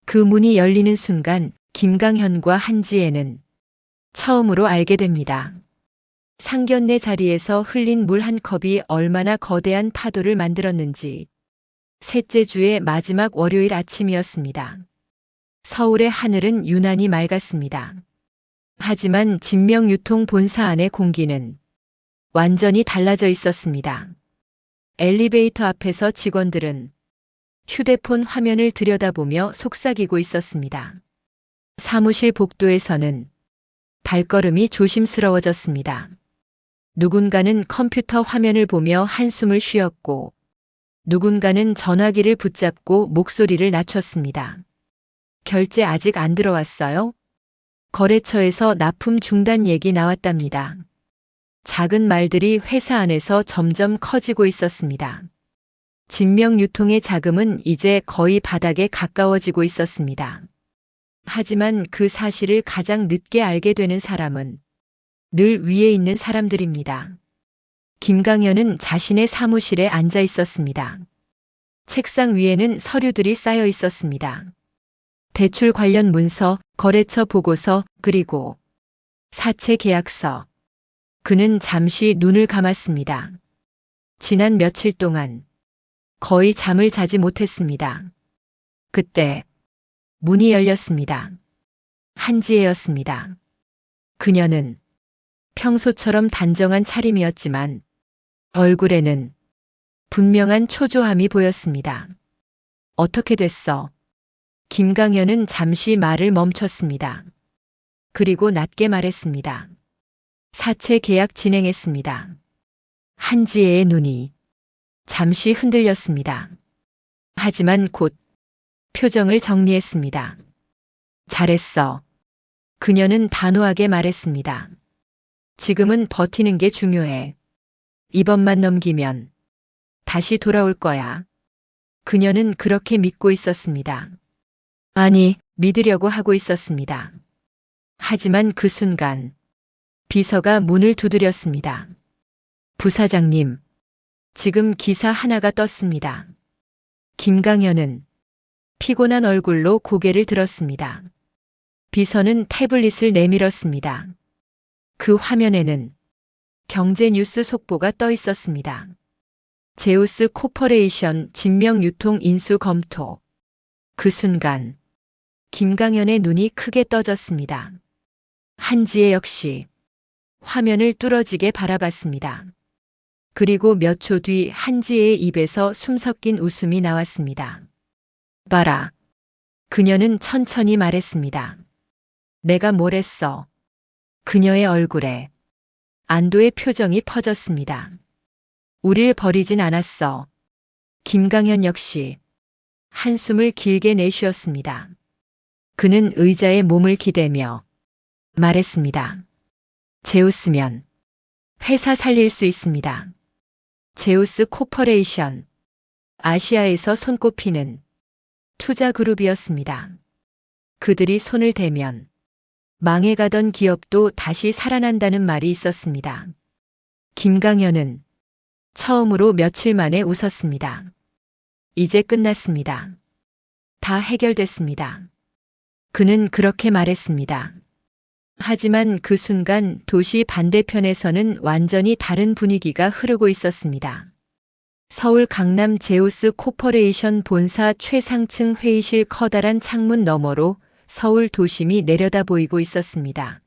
그 문이 열리는 순간 김강현과 한지혜는 처음으로 알게 됩니다. 상견례 자리에서 흘린 물 한 컵이 얼마나 거대한 파도를 만들었는지. 셋째 주의 마지막 월요일 아침이었습니다. 서울의 하늘은 유난히 맑았습니다. 하지만 진명유통 본사 안의 공기는 완전히 달라져 있었습니다. 엘리베이터 앞에서 직원들은 휴대폰 화면을 들여다보며 속삭이고 있었습니다. 사무실 복도에서는 발걸음이 조심스러워졌습니다. 누군가는 컴퓨터 화면을 보며 한숨을 쉬었고, 누군가는 전화기를 붙잡고 목소리를 낮췄습니다. 결제 아직 안 들어왔어요? 거래처에서 납품 중단 얘기 나왔답니다. 작은 말들이 회사 안에서 점점 커지고 있었습니다. 진명유통의 자금은 이제 거의 바닥에 가까워지고 있었습니다. 하지만 그 사실을 가장 늦게 알게 되는 사람은 늘 위에 있는 사람들입니다. 김강현은 자신의 사무실에 앉아 있었습니다. 책상 위에는 서류들이 쌓여 있었습니다. 대출 관련 문서, 거래처 보고서, 그리고 사채 계약서. 그는 잠시 눈을 감았습니다. 지난 며칠 동안 거의 잠을 자지 못했습니다. 그때 문이 열렸습니다. 한지혜였습니다. 그녀는 평소처럼 단정한 차림이었지만 얼굴에는 분명한 초조함이 보였습니다. 어떻게 됐어? 김강현은 잠시 말을 멈췄습니다. 그리고 낮게 말했습니다. 사채 계약 진행했습니다. 한지혜의 눈이 잠시 흔들렸습니다. 하지만 곧 표정을 정리했습니다. 잘했어. 그녀는 단호하게 말했습니다. 지금은 버티는 게 중요해. 이번만 넘기면 다시 돌아올 거야. 그녀는 그렇게 믿고 있었습니다. 아니, 믿으려고 하고 있었습니다. 하지만 그 순간 비서가 문을 두드렸습니다. 부사장님, 지금 기사 하나가 떴습니다. 김강현은 피곤한 얼굴로 고개를 들었습니다. 비서는 태블릿을 내밀었습니다. 그 화면에는 경제 뉴스 속보가 떠 있었습니다. 제우스 코퍼레이션 진명유통 인수 검토. 그 순간 김강현의 눈이 크게 떠졌습니다. 한지혜 역시 화면을 뚫어지게 바라봤습니다. 그리고 몇 초 뒤 한지혜의 입에서 숨 섞인 웃음이 나왔습니다. 봐라. 그녀는 천천히 말했습니다. 내가 뭘 했어? 그녀의 얼굴에 안도의 표정이 퍼졌습니다. 우릴 버리진 않았어. 김강현 역시 한숨을 길게 내쉬었습니다. 그는 의자에 몸을 기대며 말했습니다. 제우스면 회사 살릴 수 있습니다. 제우스 코퍼레이션, 아시아에서 손꼽히는 투자 그룹이었습니다. 그들이 손을 대면 망해가던 기업도 다시 살아난다는 말이 있었습니다. 김강현은 처음으로 며칠 만에 웃었습니다. 이제 끝났습니다. 다 해결됐습니다. 그는 그렇게 말했습니다. 하지만 그 순간 도시 반대편에서는 완전히 다른 분위기가 흐르고 있었습니다. 서울 강남 제우스 코퍼레이션 본사 최상층 회의실 커다란 창문 너머로 서울 도심이 내려다 보이고 있었습니다.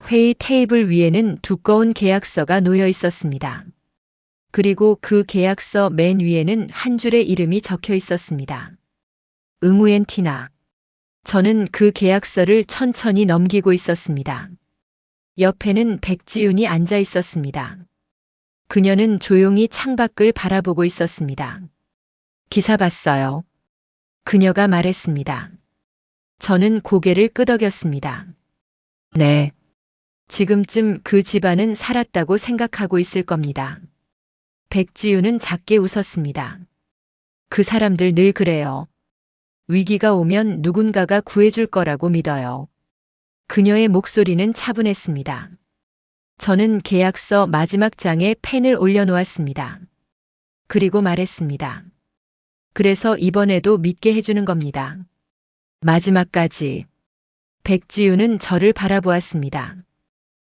회의 테이블 위에는 두꺼운 계약서가 놓여 있었습니다. 그리고 그 계약서 맨 위에는 한 줄의 이름이 적혀 있었습니다. 응우엔 티나. 저는 그 계약서를 천천히 넘기고 있었습니다. 옆에는 백지윤이 앉아 있었습니다. 그녀는 조용히 창밖을 바라보고 있었습니다. 기사 봤어요. 그녀가 말했습니다. 저는 고개를 끄덕였습니다. 네. 지금쯤 그 집안은 살았다고 생각하고 있을 겁니다. 백지윤은 작게 웃었습니다. 그 사람들 늘 그래요. 위기가 오면 누군가가 구해줄 거라고 믿어요. 그녀의 목소리는 차분했습니다. 저는 계약서 마지막 장에 펜을 올려놓았습니다. 그리고 말했습니다. 그래서 이번에도 믿게 해주는 겁니다. 마지막까지. 백지윤은 저를 바라보았습니다.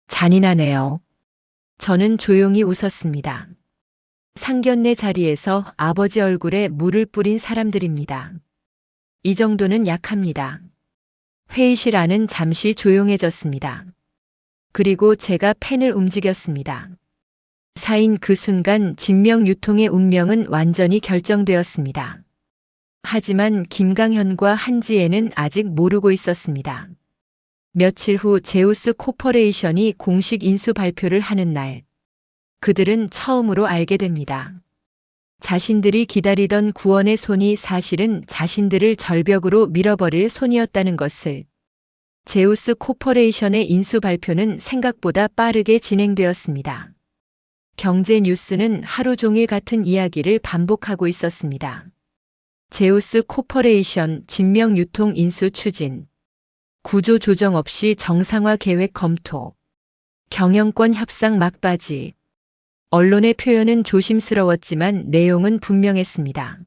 잔인하네요. 저는 조용히 웃었습니다. 상견례 자리에서 아버지 얼굴에 물을 뿌린 사람들입니다. 이 정도는 약합니다. 회의실 안은 잠시 조용해졌습니다. 그리고 제가 펜을 움직였습니다. 사인 그 순간 진명유통의 운명은 완전히 결정되었습니다. 하지만 김강현과 한지혜는 아직 모르고 있었습니다. 며칠 후 제우스 코퍼레이션이 공식 인수 발표를 하는 날, 그들은 처음으로 알게 됩니다. 자신들이 기다리던 구원의 손이 사실은 자신들을 절벽으로 밀어버릴 손이었다는 것을. 제우스 코퍼레이션의 인수 발표는 생각보다 빠르게 진행되었습니다. 경제 뉴스는 하루 종일 같은 이야기를 반복하고 있었습니다. 제우스 코퍼레이션 진명유통 인수 추진, 구조 조정 없이 정상화 계획 검토, 경영권 협상 막바지. 언론의 표현은 조심스러웠지만 내용은 분명했습니다.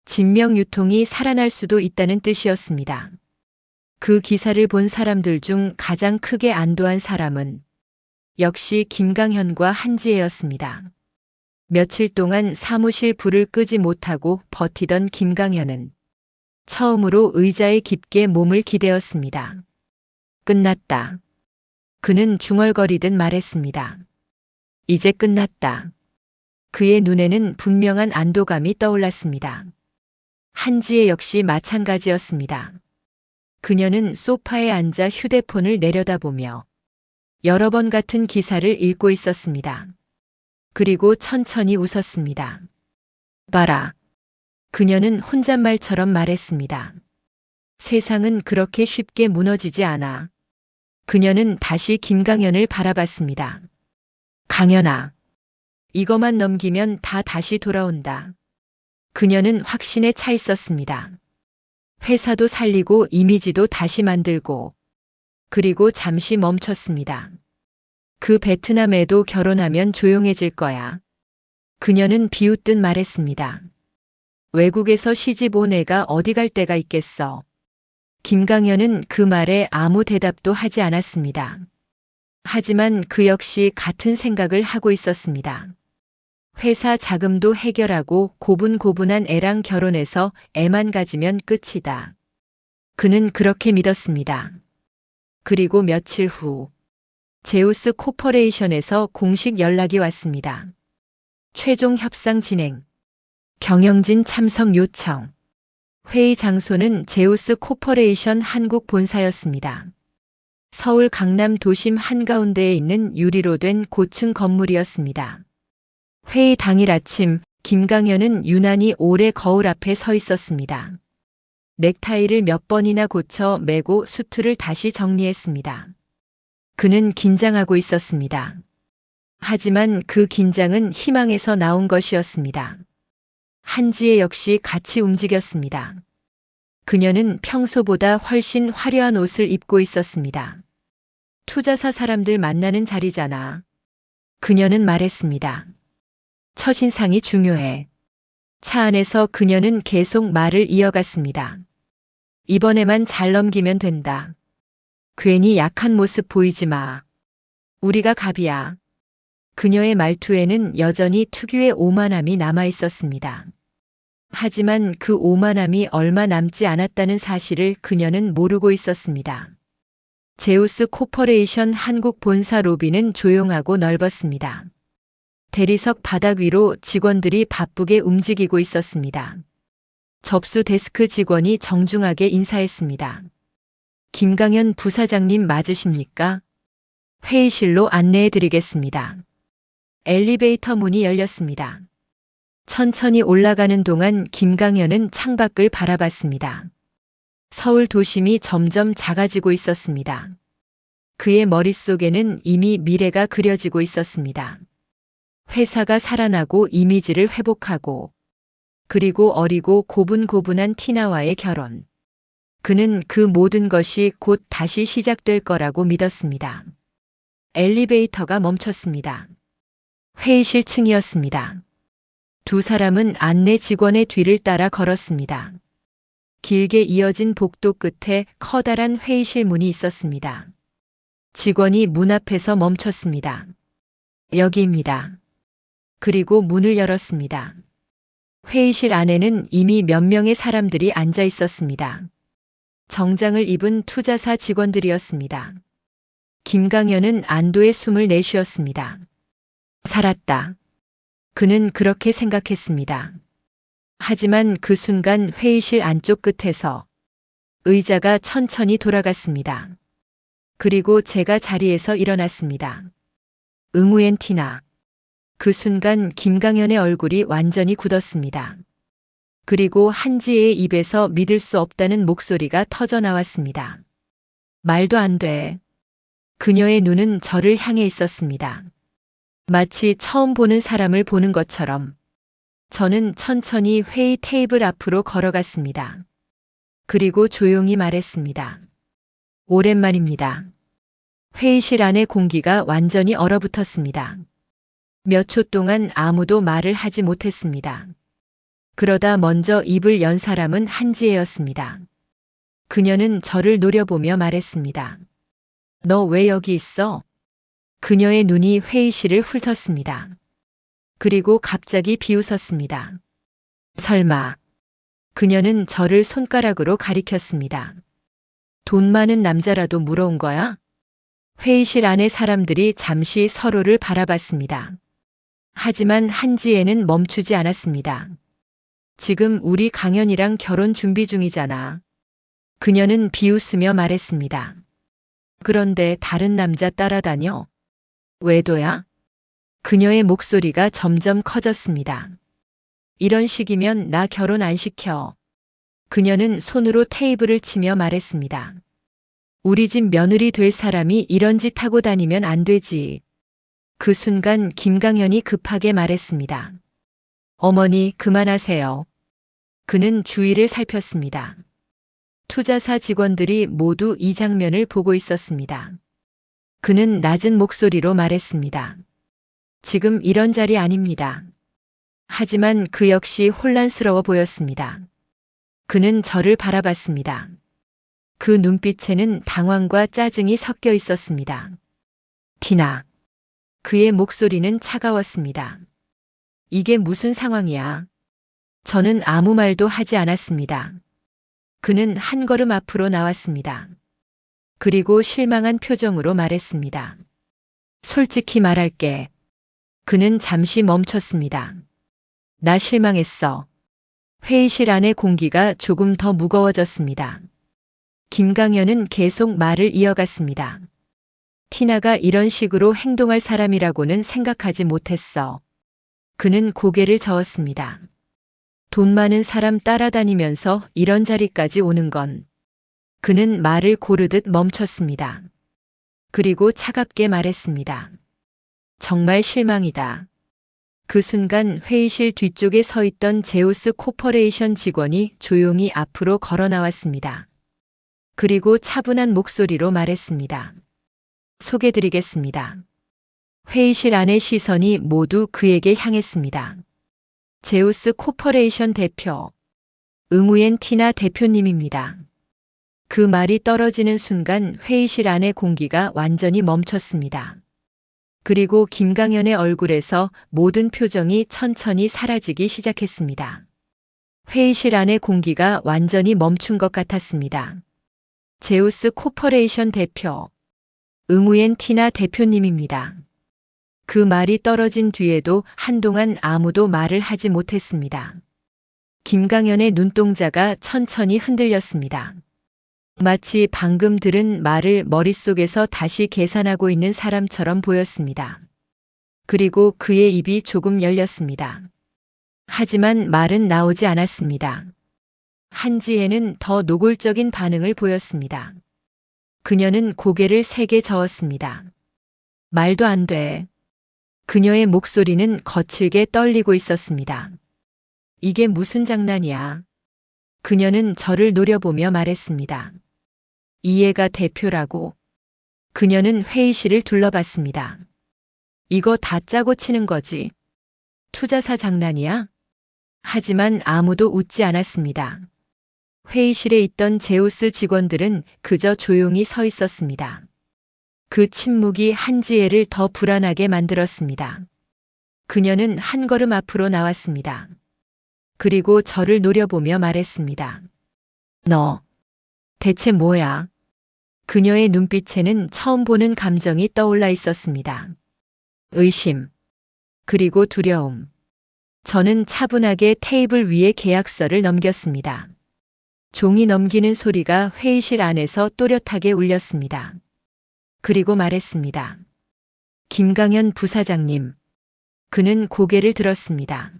진명유통이 살아날 수도 있다는 뜻이었습니다. 그 기사를 본 사람들 중 가장 크게 안도한 사람은 역시 김강현과 한지혜였습니다. 며칠 동안 사무실 불을 끄지 못하고 버티던 김강현은 처음으로 의자에 깊게 몸을 기대었습니다. 끝났다. 그는 중얼거리듯 말했습니다. 이제 끝났다. 그의 눈에는 분명한 안도감이 떠올랐습니다. 한지혜 역시 마찬가지였습니다. 그녀는 소파에 앉아 휴대폰을 내려다보며 여러 번 같은 기사를 읽고 있었습니다. 그리고 천천히 웃었습니다. 봐라. 그녀는 혼잣말처럼 말했습니다. 세상은 그렇게 쉽게 무너지지 않아. 그녀는 다시 김강현을 바라봤습니다. 강현아. 이것만 넘기면 다 다시 돌아온다. 그녀는 확신에 차 있었습니다. 회사도 살리고 이미지도 다시 만들고, 그리고 잠시 멈췄습니다. 그 베트남 애도 결혼하면 조용해질 거야. 그녀는 비웃듯 말했습니다. 외국에서 시집 온 애가 어디 갈 데가 있겠어. 김강현은 그 말에 아무 대답도 하지 않았습니다. 하지만 그 역시 같은 생각을 하고 있었습니다. 회사 자금도 해결하고 고분고분한 애랑 결혼해서 애만 가지면 끝이다. 그는 그렇게 믿었습니다. 그리고 며칠 후 제우스 코퍼레이션에서 공식 연락이 왔습니다. 최종 협상 진행. 경영진 참석 요청. 회의 장소는 제우스 코퍼레이션 한국 본사였습니다. 서울 강남 도심 한가운데에 있는 유리로 된 고층 건물이었습니다. 회의 당일 아침, 김강현은 유난히 오래 거울 앞에 서 있었습니다. 넥타이를 몇 번이나 고쳐 매고 수트를 다시 정리했습니다. 그는 긴장하고 있었습니다. 하지만 그 긴장은 희망에서 나온 것이었습니다. 한지혜 역시 같이 움직였습니다. 그녀는 평소보다 훨씬 화려한 옷을 입고 있었습니다. 투자사 사람들 만나는 자리잖아. 그녀는 말했습니다. 첫인상이 중요해. 차 안에서 그녀는 계속 말을 이어갔습니다. 이번에만 잘 넘기면 된다. 괜히 약한 모습 보이지 마. 우리가 갑이야. 그녀의 말투에는 여전히 특유의 오만함이 남아 있었습니다. 하지만 그 오만함이 얼마 남지 않았다는 사실을 그녀는 모르고 있었습니다. 제우스 코퍼레이션 한국 본사 로비는 조용하고 넓었습니다. 대리석 바닥 위로 직원들이 바쁘게 움직이고 있었습니다. 접수 데스크 직원이 정중하게 인사했습니다. 김강현 부사장님 맞으십니까? 회의실로 안내해 드리겠습니다. 엘리베이터 문이 열렸습니다. 천천히 올라가는 동안 김강현은 창밖을 바라봤습니다. 서울 도심이 점점 작아지고 있었습니다. 그의 머릿속에는 이미 미래가 그려지고 있었습니다. 회사가 살아나고 이미지를 회복하고, 그리고 어리고 고분고분한 티나와의 결혼. 그는 그 모든 것이 곧 다시 시작될 거라고 믿었습니다. 엘리베이터가 멈췄습니다. 회의실 층이었습니다. 두 사람은 안내 직원의 뒤를 따라 걸었습니다. 길게 이어진 복도 끝에 커다란 회의실 문이 있었습니다. 직원이 문 앞에서 멈췄습니다. 여기입니다. 그리고 문을 열었습니다. 회의실 안에는 이미 몇 명의 사람들이 앉아 있었습니다. 정장을 입은 투자사 직원들이었습니다. 김강현은 안도의 숨을 내쉬었습니다. 살았다. 그는 그렇게 생각했습니다. 하지만 그 순간 회의실 안쪽 끝에서 의자가 천천히 돌아갔습니다. 그리고 제가 자리에서 일어났습니다. 응우엔 티나. 그 순간 김강현의 얼굴이 완전히 굳었습니다. 그리고 한지혜의 입에서 믿을 수 없다는 목소리가 터져 나왔습니다. 말도 안 돼. 그녀의 눈은 저를 향해 있었습니다. 마치 처음 보는 사람을 보는 것처럼. 저는 천천히 회의 테이블 앞으로 걸어갔습니다. 그리고 조용히 말했습니다. 오랜만입니다. 회의실 안의 공기가 완전히 얼어붙었습니다. 몇 초 동안 아무도 말을 하지 못했습니다. 그러다 먼저 입을 연 사람은 한지혜였습니다. 그녀는 저를 노려보며 말했습니다. 너 왜 여기 있어? 그녀의 눈이 회의실을 훑었습니다. 그리고 갑자기 비웃었습니다. 설마. 그녀는 저를 손가락으로 가리켰습니다. 돈 많은 남자라도 물어온 거야? 회의실 안의 사람들이 잠시 서로를 바라봤습니다. 하지만 한지혜는 멈추지 않았습니다. 지금 우리 강현이랑 결혼 준비 중이잖아. 그녀는 비웃으며 말했습니다. 그런데 다른 남자 따라다녀? 외도야? 그녀의 목소리가 점점 커졌습니다. 이런 식이면 나 결혼 안 시켜. 그녀는 손으로 테이블을 치며 말했습니다. 우리 집 며느리 될 사람이 이런 짓 하고 다니면 안 되지. 그 순간 김강현이 급하게 말했습니다. 어머니, 그만하세요. 그는 주위를 살폈습니다. 투자사 직원들이 모두 이 장면을 보고 있었습니다. 그는 낮은 목소리로 말했습니다. 지금 이런 자리 아닙니다. 하지만 그 역시 혼란스러워 보였습니다. 그는 저를 바라봤습니다. 그 눈빛에는 당황과 짜증이 섞여 있었습니다. 티나. 그의 목소리는 차가웠습니다. 이게 무슨 상황이야? 저는 아무 말도 하지 않았습니다. 그는 한 걸음 앞으로 나왔습니다. 그리고 실망한 표정으로 말했습니다. 솔직히 말할게. 그는 잠시 멈췄습니다. 나 실망했어. 회의실 안의 공기가 조금 더 무거워졌습니다. 김강현은 계속 말을 이어갔습니다. 티나가 이런 식으로 행동할 사람이라고는 생각하지 못했어. 그는 고개를 저었습니다. 돈 많은 사람 따라다니면서 이런 자리까지 오는 건. 그는 말을 고르듯 멈췄습니다. 그리고 차갑게 말했습니다. 정말 실망이다. 그 순간 회의실 뒤쪽에 서 있던 제우스 코퍼레이션 직원이 조용히 앞으로 걸어 나왔습니다. 그리고 차분한 목소리로 말했습니다. 소개드리겠습니다. 회의실 안의 시선이 모두 그에게 향했습니다. 제우스 코퍼레이션 대표, 응우엔 티나 대표님입니다. 그 말이 떨어지는 순간 회의실 안의 공기가 완전히 멈췄습니다. 그리고 김강현의 얼굴에서 모든 표정이 천천히 사라지기 시작했습니다. 회의실 안의 공기가 완전히 멈춘 것 같았습니다. 제우스 코퍼레이션 대표, 응우엔 티나 대표님입니다. 그 말이 떨어진 뒤에도 한동안 아무도 말을 하지 못했습니다. 김강현의 눈동자가 천천히 흔들렸습니다. 마치 방금 들은 말을 머릿속에서 다시 계산하고 있는 사람처럼 보였습니다. 그리고 그의 입이 조금 열렸습니다. 하지만 말은 나오지 않았습니다. 한지혜는 더 노골적인 반응을 보였습니다. 그녀는 고개를 세게 저었습니다. 말도 안 돼. 그녀의 목소리는 거칠게 떨리고 있었습니다. 이게 무슨 장난이야? 그녀는 저를 노려보며 말했습니다. 이해가 대표라고. 그녀는 회의실을 둘러봤습니다. 이거 다 짜고 치는 거지. 투자사 장난이야? 하지만 아무도 웃지 않았습니다. 회의실에 있던 제우스 직원들은 그저 조용히 서 있었습니다. 그 침묵이 한지혜를 더 불안하게 만들었습니다. 그녀는 한 걸음 앞으로 나왔습니다. 그리고 저를 노려보며 말했습니다. 너, 대체 뭐야? 그녀의 눈빛에는 처음 보는 감정이 떠올라 있었습니다. 의심, 그리고 두려움. 저는 차분하게 테이블 위에 계약서를 넘겼습니다. 종이 넘기는 소리가 회의실 안에서 또렷하게 울렸습니다. 그리고 말했습니다. 김강현 부사장님. 그는 고개를 들었습니다.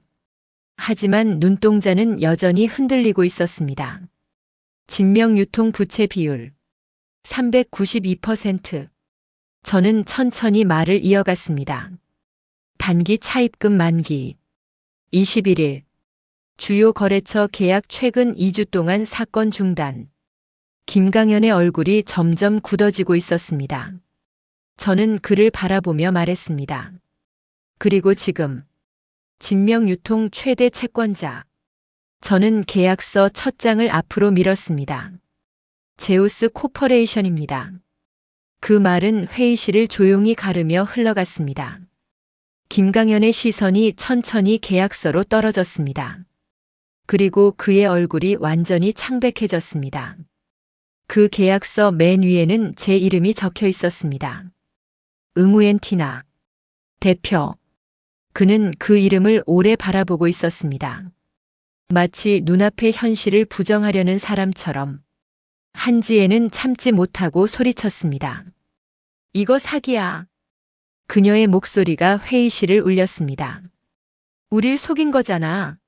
하지만 눈동자는 여전히 흔들리고 있었습니다. 진명유통 부채 비율 392%. 저는 천천히 말을 이어갔습니다. 단기 차입금 만기 21일. 주요 거래처 계약 최근 2주 동안 사건 중단. 김강현의 얼굴이 점점 굳어지고 있었습니다. 저는 그를 바라보며 말했습니다. 그리고 지금 진명유통 최대 채권자. 저는 계약서 첫 장을 앞으로 밀었습니다. 제우스 코퍼레이션입니다. 그 말은 회의실을 조용히 가르며 흘러갔습니다. 김강현의 시선이 천천히 계약서로 떨어졌습니다. 그리고 그의 얼굴이 완전히 창백해졌습니다. 그 계약서 맨 위에는 제 이름이 적혀 있었습니다. 응우엔 티나 대표. 그는 그 이름을 오래 바라보고 있었습니다. 마치 눈앞의 현실을 부정하려는 사람처럼. 한지혜는 참지 못하고 소리쳤습니다. 이거 사기야. 그녀의 목소리가 회의실을 울렸습니다. 우릴 속인 거잖아.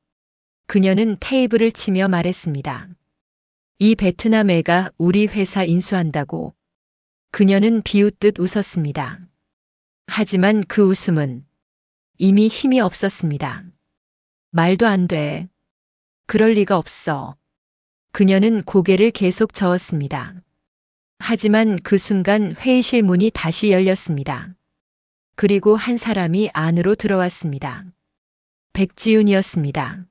그녀는 테이블을 치며 말했습니다. 이 베트남 애가 우리 회사 인수한다고. 그녀는 비웃듯 웃었습니다. 하지만 그 웃음은 이미 힘이 없었습니다. 말도 안 돼. 그럴 리가 없어. 그녀는 고개를 계속 저었습니다. 하지만 그 순간 회의실 문이 다시 열렸습니다. 그리고 한 사람이 안으로 들어왔습니다. 백지윤이었습니다.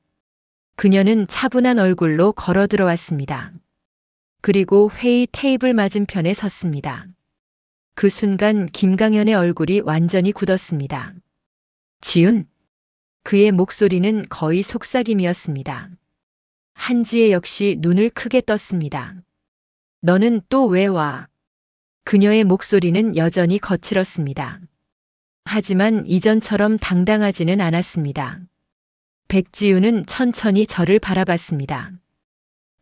그녀는 차분한 얼굴로 걸어 들어왔습니다. 그리고 회의 테이블 맞은편에 섰습니다. 그 순간 김강현의 얼굴이 완전히 굳었습니다. 지윤? 그의 목소리는 거의 속삭임이었습니다. 한지혜 역시 눈을 크게 떴습니다. 너는 또 왜 와? 그녀의 목소리는 여전히 거칠었습니다. 하지만 이전처럼 당당하지는 않았습니다. 백지윤은 천천히 저를 바라봤습니다.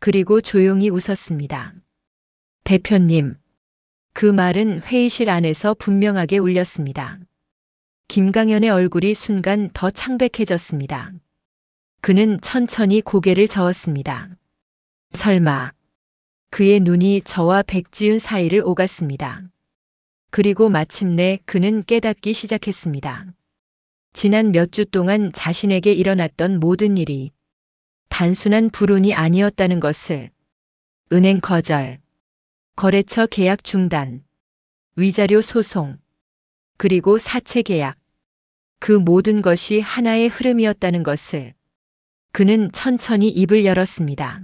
그리고 조용히 웃었습니다. 대표님. 그 말은 회의실 안에서 분명하게 울렸습니다. 김강현의 얼굴이 순간 더 창백해졌습니다. 그는 천천히 고개를 저었습니다. 설마. 그의 눈이 저와 백지윤 사이를 오갔습니다. 그리고 마침내 그는 깨닫기 시작했습니다. 지난 몇 주 동안 자신에게 일어났던 모든 일이 단순한 불운이 아니었다는 것을. 은행 거절, 거래처 계약 중단, 위자료 소송, 그리고 사채 계약. 그 모든 것이 하나의 흐름이었다는 것을. 그는 천천히 입을 열었습니다.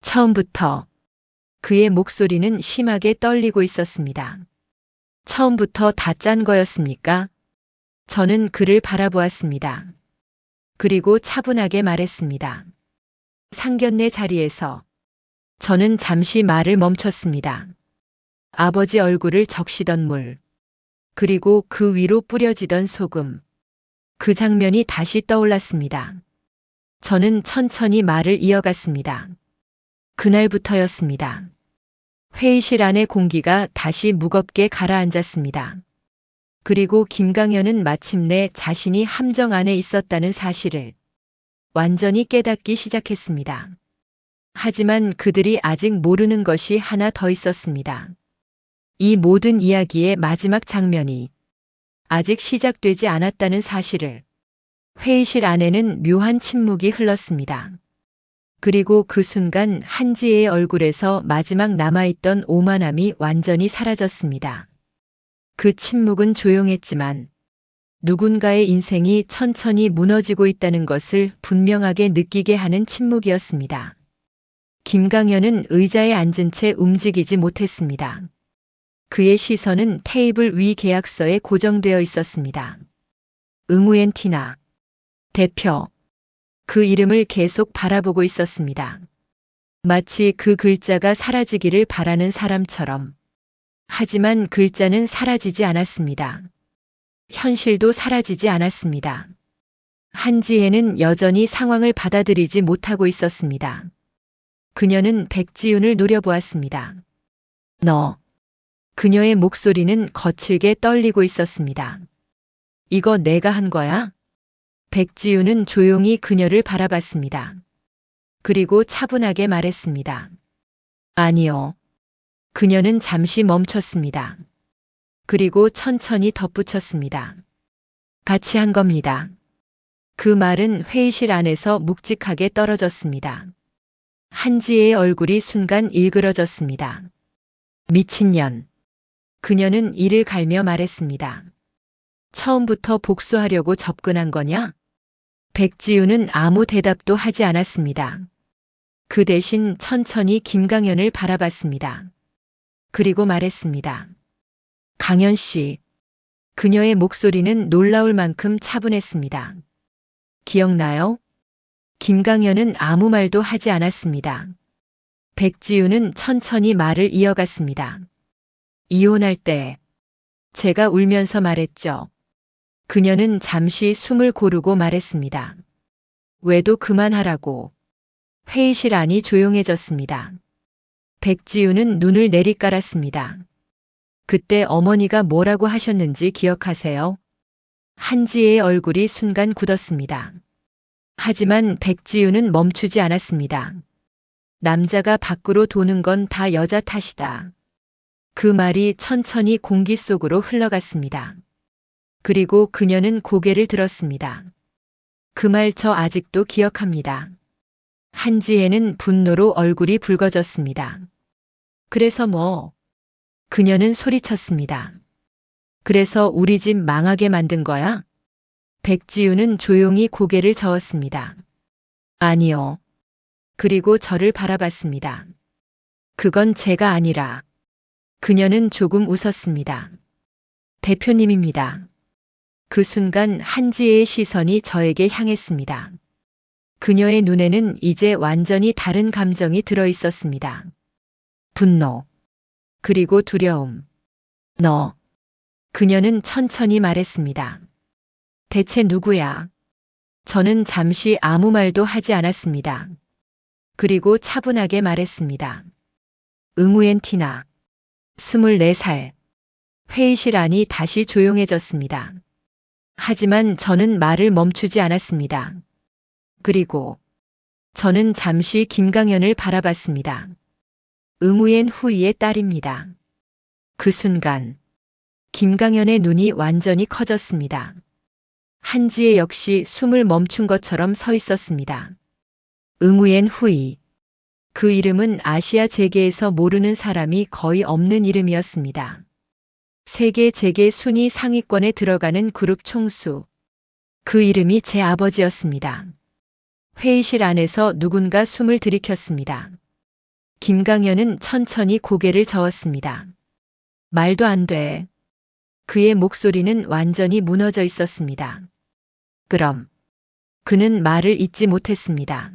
처음부터. 그의 목소리는 심하게 떨리고 있었습니다. 처음부터 다 짠 거였습니까? 저는 그를 바라보았습니다. 그리고 차분하게 말했습니다. 상견례 자리에서. 저는 잠시 말을 멈췄습니다. 아버지 얼굴을 적시던 물. 그리고 그 위로 뿌려지던 소금. 그 장면이 다시 떠올랐습니다. 저는 천천히 말을 이어갔습니다. 그날부터였습니다. 회의실 안의 공기가 다시 무겁게 가라앉았습니다. 그리고 김강현은 마침내 자신이 함정 안에 있었다는 사실을 완전히 깨닫기 시작했습니다. 하지만 그들이 아직 모르는 것이 하나 더 있었습니다. 이 모든 이야기의 마지막 장면이 아직 시작되지 않았다는 사실을. 회의실 안에는 묘한 침묵이 흘렀습니다. 그리고 그 순간 한지혜의 얼굴에서 마지막 남아있던 오만함이 완전히 사라졌습니다. 그 침묵은 조용했지만 누군가의 인생이 천천히 무너지고 있다는 것을 분명하게 느끼게 하는 침묵이었습니다. 김강현은 의자에 앉은 채 움직이지 못했습니다. 그의 시선은 테이블 위 계약서에 고정되어 있었습니다. 응우엔 티나 대표. 그 이름을 계속 바라보고 있었습니다. 마치 그 글자가 사라지기를 바라는 사람처럼. 하지만 글자는 사라지지 않았습니다. 현실도 사라지지 않았습니다. 한지혜는 여전히 상황을 받아들이지 못하고 있었습니다. 그녀는 백지윤을 노려보았습니다. 너. 그녀의 목소리는 거칠게 떨리고 있었습니다. 이거 내가 한 거야? 백지윤은 조용히 그녀를 바라봤습니다. 그리고 차분하게 말했습니다. 아니요. 그녀는 잠시 멈췄습니다. 그리고 천천히 덧붙였습니다. 같이 한 겁니다. 그 말은 회의실 안에서 묵직하게 떨어졌습니다. 한지혜의 얼굴이 순간 일그러졌습니다. 미친년. 그녀는 이를 갈며 말했습니다. 처음부터 복수하려고 접근한 거냐? 백지윤은 아무 대답도 하지 않았습니다. 그 대신 천천히 김강현을 바라봤습니다. 그리고 말했습니다. 강현 씨. 그녀의 목소리는 놀라울 만큼 차분했습니다. 기억나요? 김강현은 아무 말도 하지 않았습니다. 백지윤은 천천히 말을 이어갔습니다. 이혼할 때 제가 울면서 말했죠. 그녀는 잠시 숨을 고르고 말했습니다. 외도 그만하라고. 회의실 안이 조용해졌습니다. 백지윤은 눈을 내리깔았습니다. 그때 어머니가 뭐라고 하셨는지 기억하세요? 한지혜의 얼굴이 순간 굳었습니다. 하지만 백지윤은 멈추지 않았습니다. 남자가 밖으로 도는 건 다 여자 탓이다. 그 말이 천천히 공기 속으로 흘러갔습니다. 그리고 그녀는 고개를 들었습니다. 그 말 저 아직도 기억합니다. 한지혜는 분노로 얼굴이 붉어졌습니다. 그래서 뭐? 그녀는 소리쳤습니다. 그래서 우리 집 망하게 만든 거야? 백지윤은 조용히 고개를 저었습니다. 아니요. 그리고 저를 바라봤습니다. 그건 제가 아니라. 그녀는 조금 웃었습니다. 대표님입니다. 그 순간 한지혜의 시선이 저에게 향했습니다. 그녀의 눈에는 이제 완전히 다른 감정이 들어 있었습니다. 분노. 그리고 두려움. 너. 그녀는 천천히 말했습니다. 대체 누구야? 저는 잠시 아무 말도 하지 않았습니다. 그리고 차분하게 말했습니다. 응우엔 티나. 24살. 회의실 안이 다시 조용해졌습니다. 하지만 저는 말을 멈추지 않았습니다. 그리고 저는 잠시 김강현을 바라봤습니다. 응우엔 후이의 딸입니다. 그 순간 김강현의 눈이 완전히 커졌습니다. 한지혜 역시 숨을 멈춘 것처럼 서 있었습니다. 응우엔 후이. 그 이름은 아시아 재계에서 모르는 사람이 거의 없는 이름이었습니다. 세계 재계 순위 상위권에 들어가는 그룹 총수. 그 이름이 제 아버지였습니다. 회의실 안에서 누군가 숨을 들이켰습니다. 김강현은 천천히 고개를 저었습니다. 말도 안 돼. 그의 목소리는 완전히 무너져 있었습니다. 그럼. 그는 말을 잇지 못했습니다.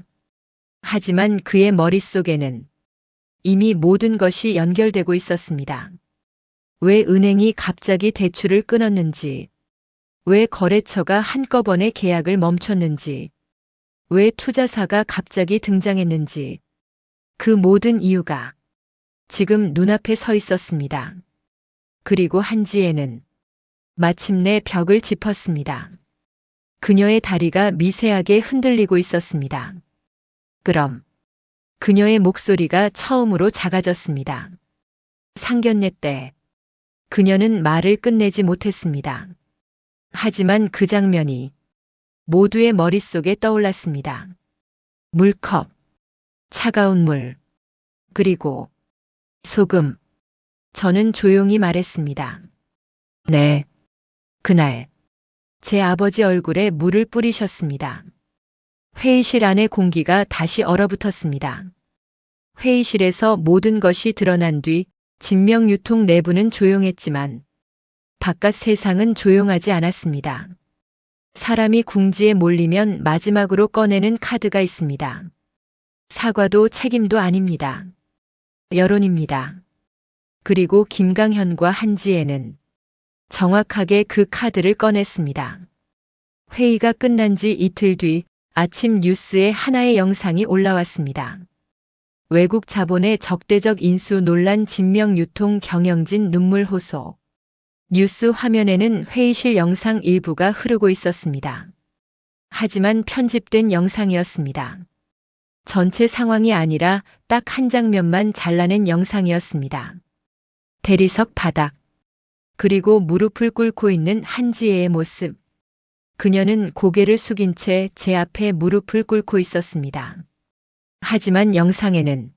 하지만 그의 머릿속에는 이미 모든 것이 연결되고 있었습니다. 왜 은행이 갑자기 대출을 끊었는지, 왜 거래처가 한꺼번에 계약을 멈췄는지, 왜 투자사가 갑자기 등장했는지, 그 모든 이유가 지금 눈앞에 서 있었습니다. 그리고 한지혜는 마침내 벽을 짚었습니다. 그녀의 다리가 미세하게 흔들리고 있었습니다. 그럼 그녀의 목소리가 처음으로 작아졌습니다. 상견례 때 그녀는 말을 끝내지 못했습니다. 하지만 그 장면이 모두의 머릿속에 떠올랐습니다. 물컵, 차가운 물, 그리고 소금. 저는 조용히 말했습니다. 네. 그날 제 아버지 얼굴에 물을 뿌리셨습니다. 회의실 안의 공기가 다시 얼어붙었습니다. 회의실에서 모든 것이 드러난 뒤 진명유통 내부는 조용했지만 바깥 세상은 조용하지 않았습니다. 사람이 궁지에 몰리면 마지막으로 꺼내는 카드가 있습니다. 사과도 책임도 아닙니다. 여론입니다. 그리고 김강현과 한지혜는 정확하게 그 카드를 꺼냈습니다. 회의가 끝난 지 이틀 뒤 아침 뉴스에 하나의 영상이 올라왔습니다. 외국 자본의 적대적 인수 논란 진명 유통 경영진 눈물 호소. 뉴스 화면에는 회의실 영상 일부가 흐르고 있었습니다. 하지만 편집된 영상이었습니다. 전체 상황이 아니라 딱 한 장면만 잘라낸 영상이었습니다. 대리석 바닥. 그리고 무릎을 꿇고 있는 한지혜의 모습. 그녀는 고개를 숙인 채 제 앞에 무릎을 꿇고 있었습니다. 하지만 영상에는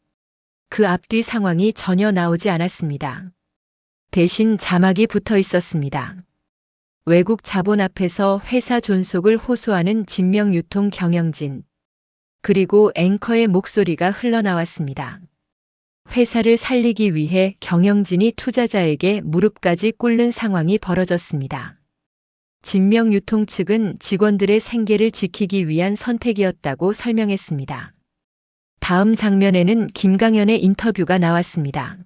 그 앞뒤 상황이 전혀 나오지 않았습니다. 대신 자막이 붙어 있었습니다. 외국 자본 앞에서 회사 존속을 호소하는 진명유통 경영진. 그리고 앵커의 목소리가 흘러나왔습니다. 회사를 살리기 위해 경영진이 투자자에게 무릎까지 꿇는 상황이 벌어졌습니다. 진명유통 측은 직원들의 생계를 지키기 위한 선택이었다고 설명했습니다. 다음 장면에는 김강현의 인터뷰가 나왔습니다.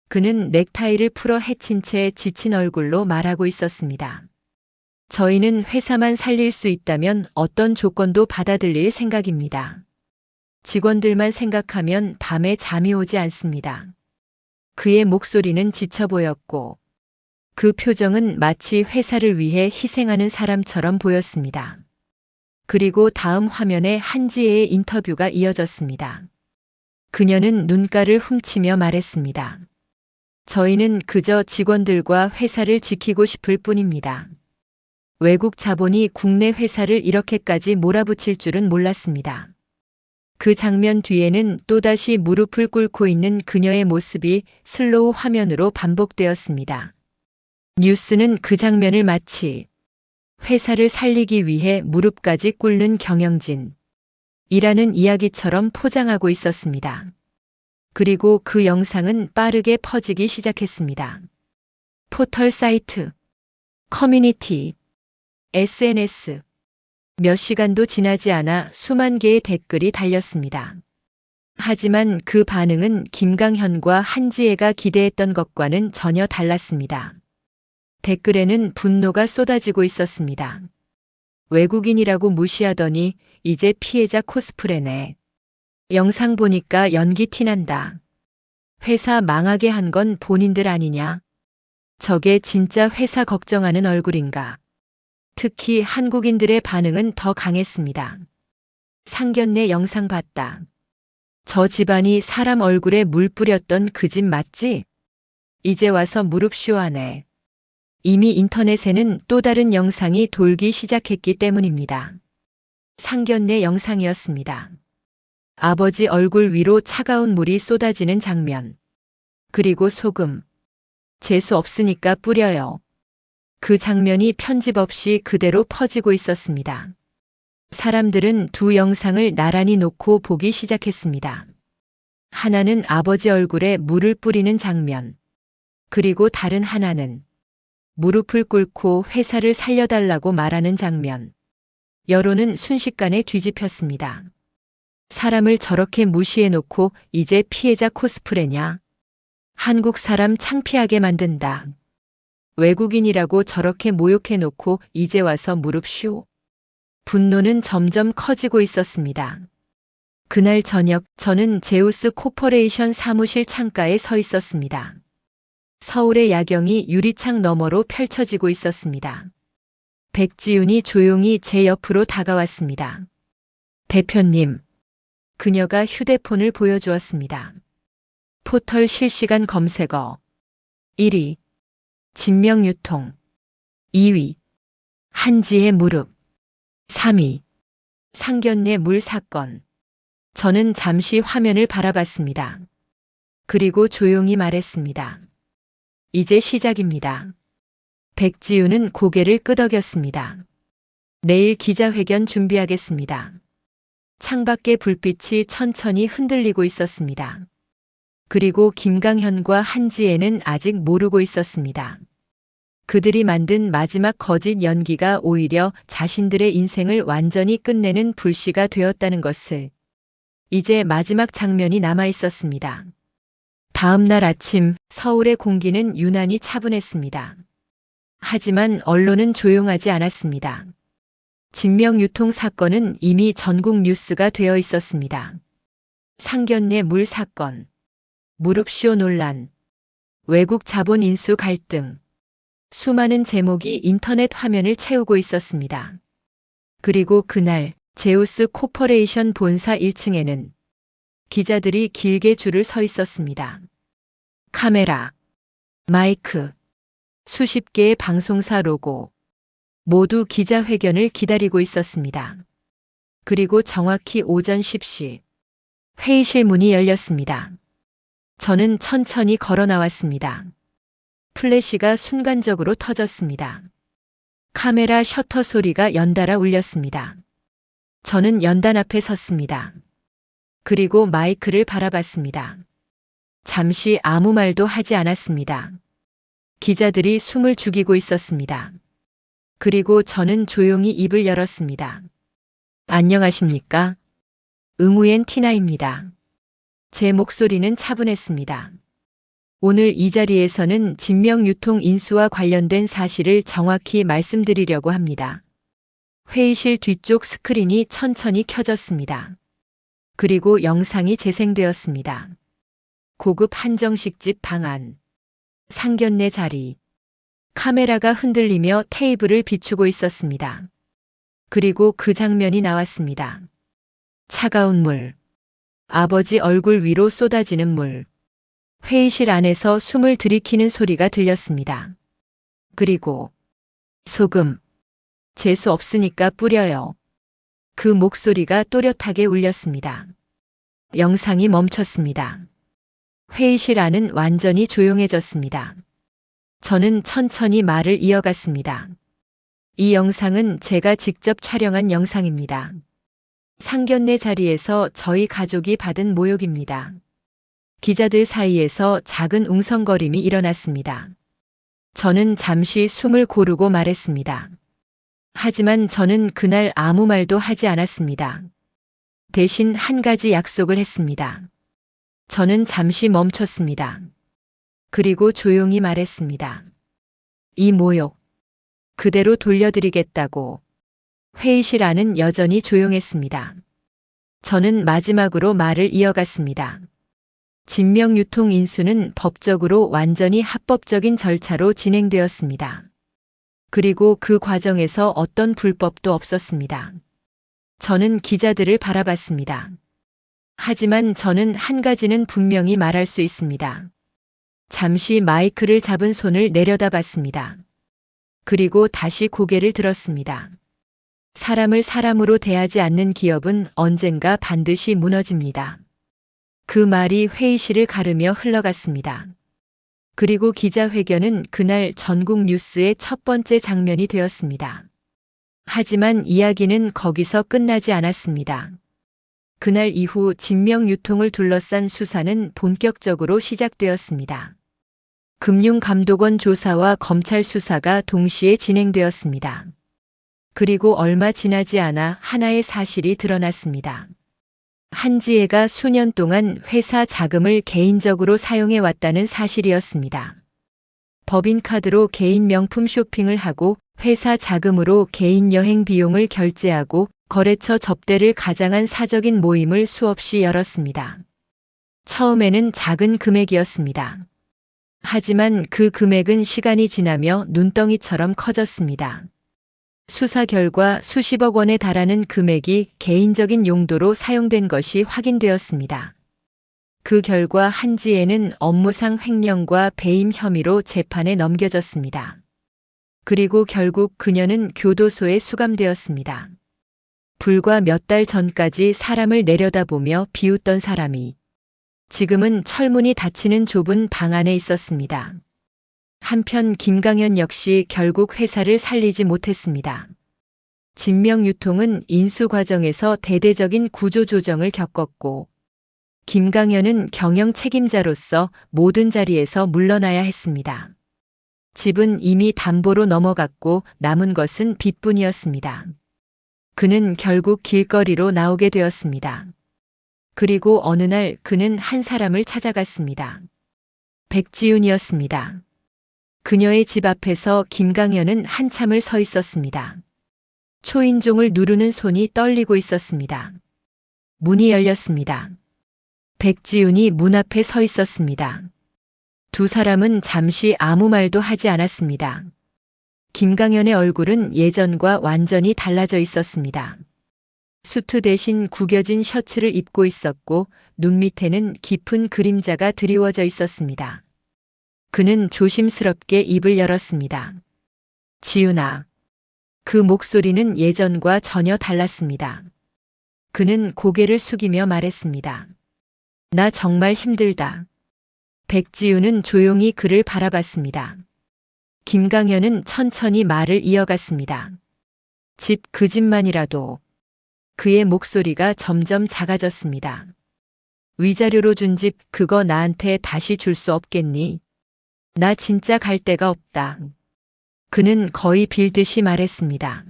그는 넥타이를 풀어 헤친 채 지친 얼굴로 말하고 있었습니다. 저희는 회사만 살릴 수 있다면 어떤 조건도 받아들일 생각입니다. 직원들만 생각하면 밤에 잠이 오지 않습니다. 그의 목소리는 지쳐 보였고 그 표정은 마치 회사를 위해 희생하는 사람처럼 보였습니다. 그리고 다음 화면에 한지혜의 인터뷰가 이어졌습니다. 그녀는 눈가를 훔치며 말했습니다. 저희는 그저 직원들과 회사를 지키고 싶을 뿐입니다. 외국 자본이 국내 회사를 이렇게까지 몰아붙일 줄은 몰랐습니다. 그 장면 뒤에는 또다시 무릎을 꿇고 있는 그녀의 모습이 슬로우 화면으로 반복되었습니다. 뉴스는 그 장면을 마치 회사를 살리기 위해 무릎까지 꿇는 경영진 이라는 이야기처럼 포장하고 있었습니다. 그리고 그 영상은 빠르게 퍼지기 시작했습니다. 포털 사이트, 커뮤니티, SNS. 몇 시간도 지나지 않아 수만 개의 댓글이 달렸습니다. 하지만 그 반응은 김강현과 한지혜가 기대했던 것과는 전혀 달랐습니다. 댓글에는 분노가 쏟아지고 있었습니다. 외국인이라고 무시하더니 이제 피해자 코스프레네. 영상 보니까 연기 티난다. 회사 망하게 한 건 본인들 아니냐? 저게 진짜 회사 걱정하는 얼굴인가? 특히 한국인들의 반응은 더 강했습니다. 상견례 영상 봤다. 저 집안이 사람 얼굴에 물 뿌렸던 그 집 맞지? 이제 와서 무릎 쇼하네. 이미 인터넷에는 또 다른 영상이 돌기 시작했기 때문입니다. 상견례 영상이었습니다. 아버지 얼굴 위로 차가운 물이 쏟아지는 장면. 그리고 소금. 재수 없으니까 뿌려요. 그 장면이 편집 없이 그대로 퍼지고 있었습니다. 사람들은 두 영상을 나란히 놓고 보기 시작했습니다. 하나는 아버지 얼굴에 물을 뿌리는 장면. 그리고 다른 하나는 무릎을 꿇고 회사를 살려달라고 말하는 장면. 여론은 순식간에 뒤집혔습니다. 사람을 저렇게 무시해놓고 이제 피해자 코스프레냐? 한국 사람 창피하게 만든다. 외국인이라고 저렇게 모욕해놓고 이제 와서 무릎 쇼. 분노는 점점 커지고 있었습니다. 그날 저녁 저는 제우스 코퍼레이션 사무실 창가에 서 있었습니다. 서울의 야경이 유리창 너머로 펼쳐지고 있었습니다. 백지윤이 조용히 제 옆으로 다가왔습니다. 대표님. 그녀가 휴대폰을 보여주었습니다. 포털 실시간 검색어 1위 진명유통 2위 한지혜 무릎 3위 상견례 물 사건. 저는 잠시 화면을 바라봤습니다. 그리고 조용히 말했습니다. 이제 시작입니다. 백지윤은 고개를 끄덕였습니다. 내일 기자회견 준비하겠습니다. 창밖의 불빛이 천천히 흔들리고 있었습니다. 그리고 김강현과 한지혜는 아직 모르고 있었습니다. 그들이 만든 마지막 거짓 연기가 오히려 자신들의 인생을 완전히 끝내는 불씨가 되었다는 것을. 이제 마지막 장면이 남아 있었습니다. 다음 날 아침 서울의 공기는 유난히 차분했습니다. 하지만 언론은 조용하지 않았습니다. 진명유통 사건은 이미 전국 뉴스가 되어 있었습니다. 상견례 물 사건, 무릎쇼 논란, 외국 자본 인수 갈등, 수많은 제목이 인터넷 화면을 채우고 있었습니다. 그리고 그날 제우스 코퍼레이션 본사 1층에는 기자들이 길게 줄을 서 있었습니다. 카메라, 마이크, 수십 개의 방송사 로고, 모두 기자회견을 기다리고 있었습니다. 그리고 정확히 오전 10시, 회의실 문이 열렸습니다. 저는 천천히 걸어 나왔습니다. 플래시가 순간적으로 터졌습니다. 카메라 셔터 소리가 연달아 울렸습니다. 저는 연단 앞에 섰습니다. 그리고 마이크를 바라봤습니다. 잠시 아무 말도 하지 않았습니다. 기자들이 숨을 죽이고 있었습니다. 그리고 저는 조용히 입을 열었습니다. 안녕하십니까? 응우엔 티나입니다. 제 목소리는 차분했습니다. 오늘 이 자리에서는 진명유통 인수와 관련된 사실을 정확히 말씀드리려고 합니다. 회의실 뒤쪽 스크린이 천천히 켜졌습니다. 그리고 영상이 재생되었습니다. 고급 한정식집 방 안, 상견례 자리, 카메라가 흔들리며 테이블을 비추고 있었습니다. 그리고 그 장면이 나왔습니다. 차가운 물, 아버지 얼굴 위로 쏟아지는 물, 회의실 안에서 숨을 들이키는 소리가 들렸습니다. 그리고 소금, 재수 없으니까 뿌려요. 그 목소리가 또렷하게 울렸습니다. 영상이 멈췄습니다. 회의실 안은 완전히 조용해졌습니다. 저는 천천히 말을 이어갔습니다. 이 영상은 제가 직접 촬영한 영상입니다. 상견례 자리에서 저희 가족이 받은 모욕입니다. 기자들 사이에서 작은 웅성거림이 일어났습니다. 저는 잠시 숨을 고르고 말했습니다. 하지만 저는 그날 아무 말도 하지 않았습니다. 대신 한 가지 약속을 했습니다. 저는 잠시 멈췄습니다. 그리고 조용히 말했습니다. 이 모욕, 그대로 돌려드리겠다고. 회의실 안은 여전히 조용했습니다. 저는 마지막으로 말을 이어갔습니다. 진명유통 인수는 법적으로 완전히 합법적인 절차로 진행되었습니다. 그리고 그 과정에서 어떤 불법도 없었습니다. 저는 기자들을 바라봤습니다. 하지만 저는 한 가지는 분명히 말할 수 있습니다. 잠시 마이크를 잡은 손을 내려다봤습니다. 그리고 다시 고개를 들었습니다. 사람을 사람으로 대하지 않는 기업은 언젠가 반드시 무너집니다. 그 말이 회의실을 가르며 흘러갔습니다. 그리고 기자회견은 그날 전국 뉴스의 첫 번째 장면이 되었습니다. 하지만 이야기는 거기서 끝나지 않았습니다. 그날 이후 진명유통을 둘러싼 수사는 본격적으로 시작되었습니다. 금융감독원 조사와 검찰 수사가 동시에 진행되었습니다. 그리고 얼마 지나지 않아 하나의 사실이 드러났습니다. 한지혜가 수년 동안 회사 자금을 개인적으로 사용해 왔다는 사실이었습니다. 법인카드로 개인 명품 쇼핑을 하고 회사 자금으로 개인 여행 비용을 결제하고 거래처 접대를 가장한 사적인 모임을 수없이 열었습니다. 처음에는 작은 금액이었습니다. 하지만 그 금액은 시간이 지나며 눈덩이처럼 커졌습니다. 수사 결과 수십억 원에 달하는 금액이 개인적인 용도로 사용된 것이 확인되었습니다. 그 결과 한지혜는 업무상 횡령과 배임 혐의로 재판에 넘겨졌습니다. 그리고 결국 그녀는 교도소에 수감되었습니다. 불과 몇 달 전까지 사람을 내려다보며 비웃던 사람이 지금은 철문이 닫히는 좁은 방 안에 있었습니다. 한편 김강현 역시 결국 회사를 살리지 못했습니다. 진명유통은 인수 과정에서 대대적인 구조조정을 겪었고 김강현은 경영 책임자로서 모든 자리에서 물러나야 했습니다. 집은 이미 담보로 넘어갔고 남은 것은 빚뿐이었습니다. 그는 결국 길거리로 나오게 되었습니다. 그리고 어느 날 그는 한 사람을 찾아갔습니다. 백지윤이었습니다. 그녀의 집 앞에서 김강현은 한참을 서 있었습니다. 초인종을 누르는 손이 떨리고 있었습니다. 문이 열렸습니다. 백지윤이 문 앞에 서 있었습니다. 두 사람은 잠시 아무 말도 하지 않았습니다. 김강현의 얼굴은 예전과 완전히 달라져 있었습니다. 수트 대신 구겨진 셔츠를 입고 있었고 눈 밑에는 깊은 그림자가 드리워져 있었습니다. 그는 조심스럽게 입을 열었습니다. 지윤아. 그 목소리는 예전과 전혀 달랐습니다. 그는 고개를 숙이며 말했습니다. 나 정말 힘들다. 백지윤은 조용히 그를 바라봤습니다. 김강현은 천천히 말을 이어갔습니다. 집 그 집만이라도. 그의 목소리가 점점 작아졌습니다. 위자료로 준 집 그거 나한테 다시 줄 수 없겠니? 나 진짜 갈 데가 없다. 그는 거의 빌듯이 말했습니다.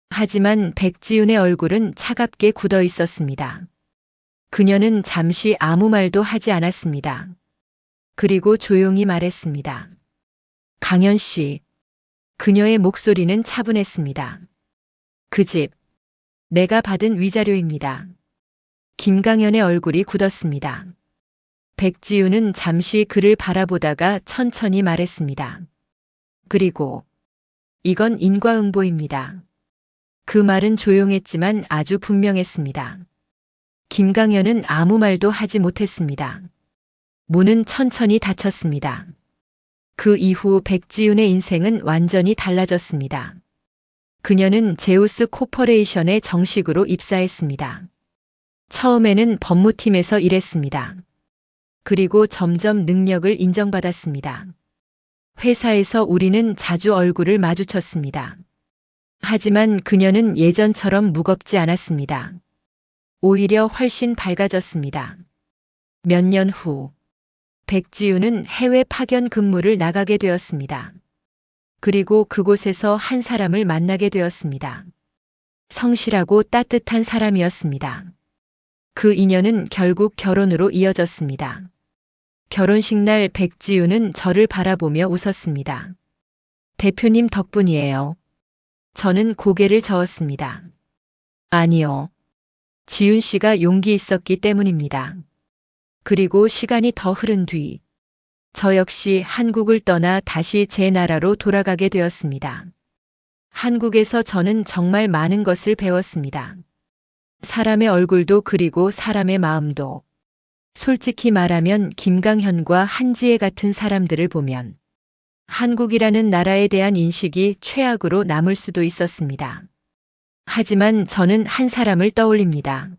하지만 백지윤의 얼굴은 차갑게 굳어 있었습니다. 그녀는 잠시 아무 말도 하지 않았습니다. 그리고 조용히 말했습니다. 강현 씨. 그녀의 목소리는 차분했습니다. 그 집. 내가 받은 위자료입니다. 김강현의 얼굴이 굳었습니다. 백지윤은 잠시 그를 바라보다가 천천히 말했습니다. 그리고 이건 인과응보입니다. 그 말은 조용했지만 아주 분명했습니다. 김강현은 아무 말도 하지 못했습니다. 문은 천천히 닫혔습니다. 그 이후 백지윤의 인생은 완전히 달라졌습니다. 그녀는 제우스 코퍼레이션에 정식으로 입사했습니다. 처음에는 법무팀에서 일했습니다. 그리고 점점 능력을 인정받았습니다. 회사에서 우리는 자주 얼굴을 마주쳤습니다. 하지만 그녀는 예전처럼 무겁지 않았습니다. 오히려 훨씬 밝아졌습니다. 몇 년 후, 백지윤은 해외 파견 근무를 나가게 되었습니다. 그리고 그곳에서 한 사람을 만나게 되었습니다. 성실하고 따뜻한 사람이었습니다. 그 인연은 결국 결혼으로 이어졌습니다. 결혼식 날 백지윤은 저를 바라보며 웃었습니다. 대표님 덕분이에요. 저는 고개를 저었습니다. 아니요. 지윤 씨가 용기 있었기 때문입니다. 그리고 시간이 더 흐른 뒤, 저 역시 한국을 떠나 다시 제 나라로 돌아가게 되었습니다. 한국에서 저는 정말 많은 것을 배웠습니다. 사람의 얼굴도 그리고 사람의 마음도. 솔직히 말하면 김강현과 한지혜 같은 사람들을 보면 한국이라는 나라에 대한 인식이 최악으로 남을 수도 있었습니다. 하지만 저는 한 사람을 떠올립니다.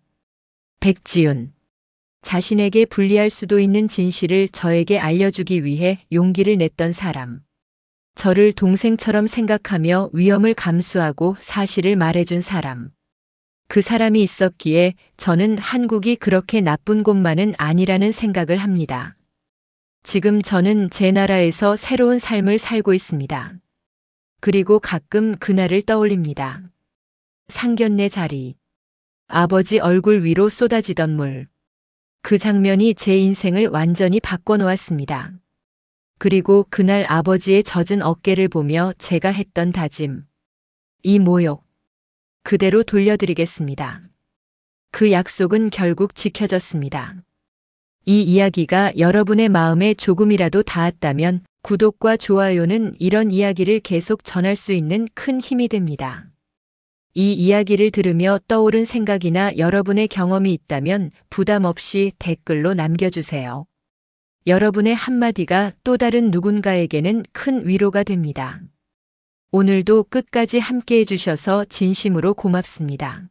백지윤. 자신에게 불리할 수도 있는 진실을 저에게 알려주기 위해 용기를 냈던 사람. 저를 동생처럼 생각하며 위험을 감수하고 사실을 말해준 사람. 그 사람이 있었기에 저는 한국이 그렇게 나쁜 곳만은 아니라는 생각을 합니다. 지금 저는 제 나라에서 새로운 삶을 살고 있습니다. 그리고 가끔 그날을 떠올립니다. 상견례 자리. 아버지 얼굴 위로 쏟아지던 물. 그 장면이 제 인생을 완전히 바꿔놓았습니다. 그리고 그날 아버지의 젖은 어깨를 보며 제가 했던 다짐. 이 모욕. 그대로 돌려드리겠습니다. 그 약속은 결국 지켜졌습니다. 이 이야기가 여러분의 마음에 조금이라도 닿았다면 구독과 좋아요는 이런 이야기를 계속 전할 수 있는 큰 힘이 됩니다. 이 이야기를 들으며 떠오른 생각이나 여러분의 경험이 있다면 부담 없이 댓글로 남겨주세요. 여러분의 한마디가 또 다른 누군가에게는 큰 위로가 됩니다. 오늘도 끝까지 함께 해주셔서 진심으로 고맙습니다.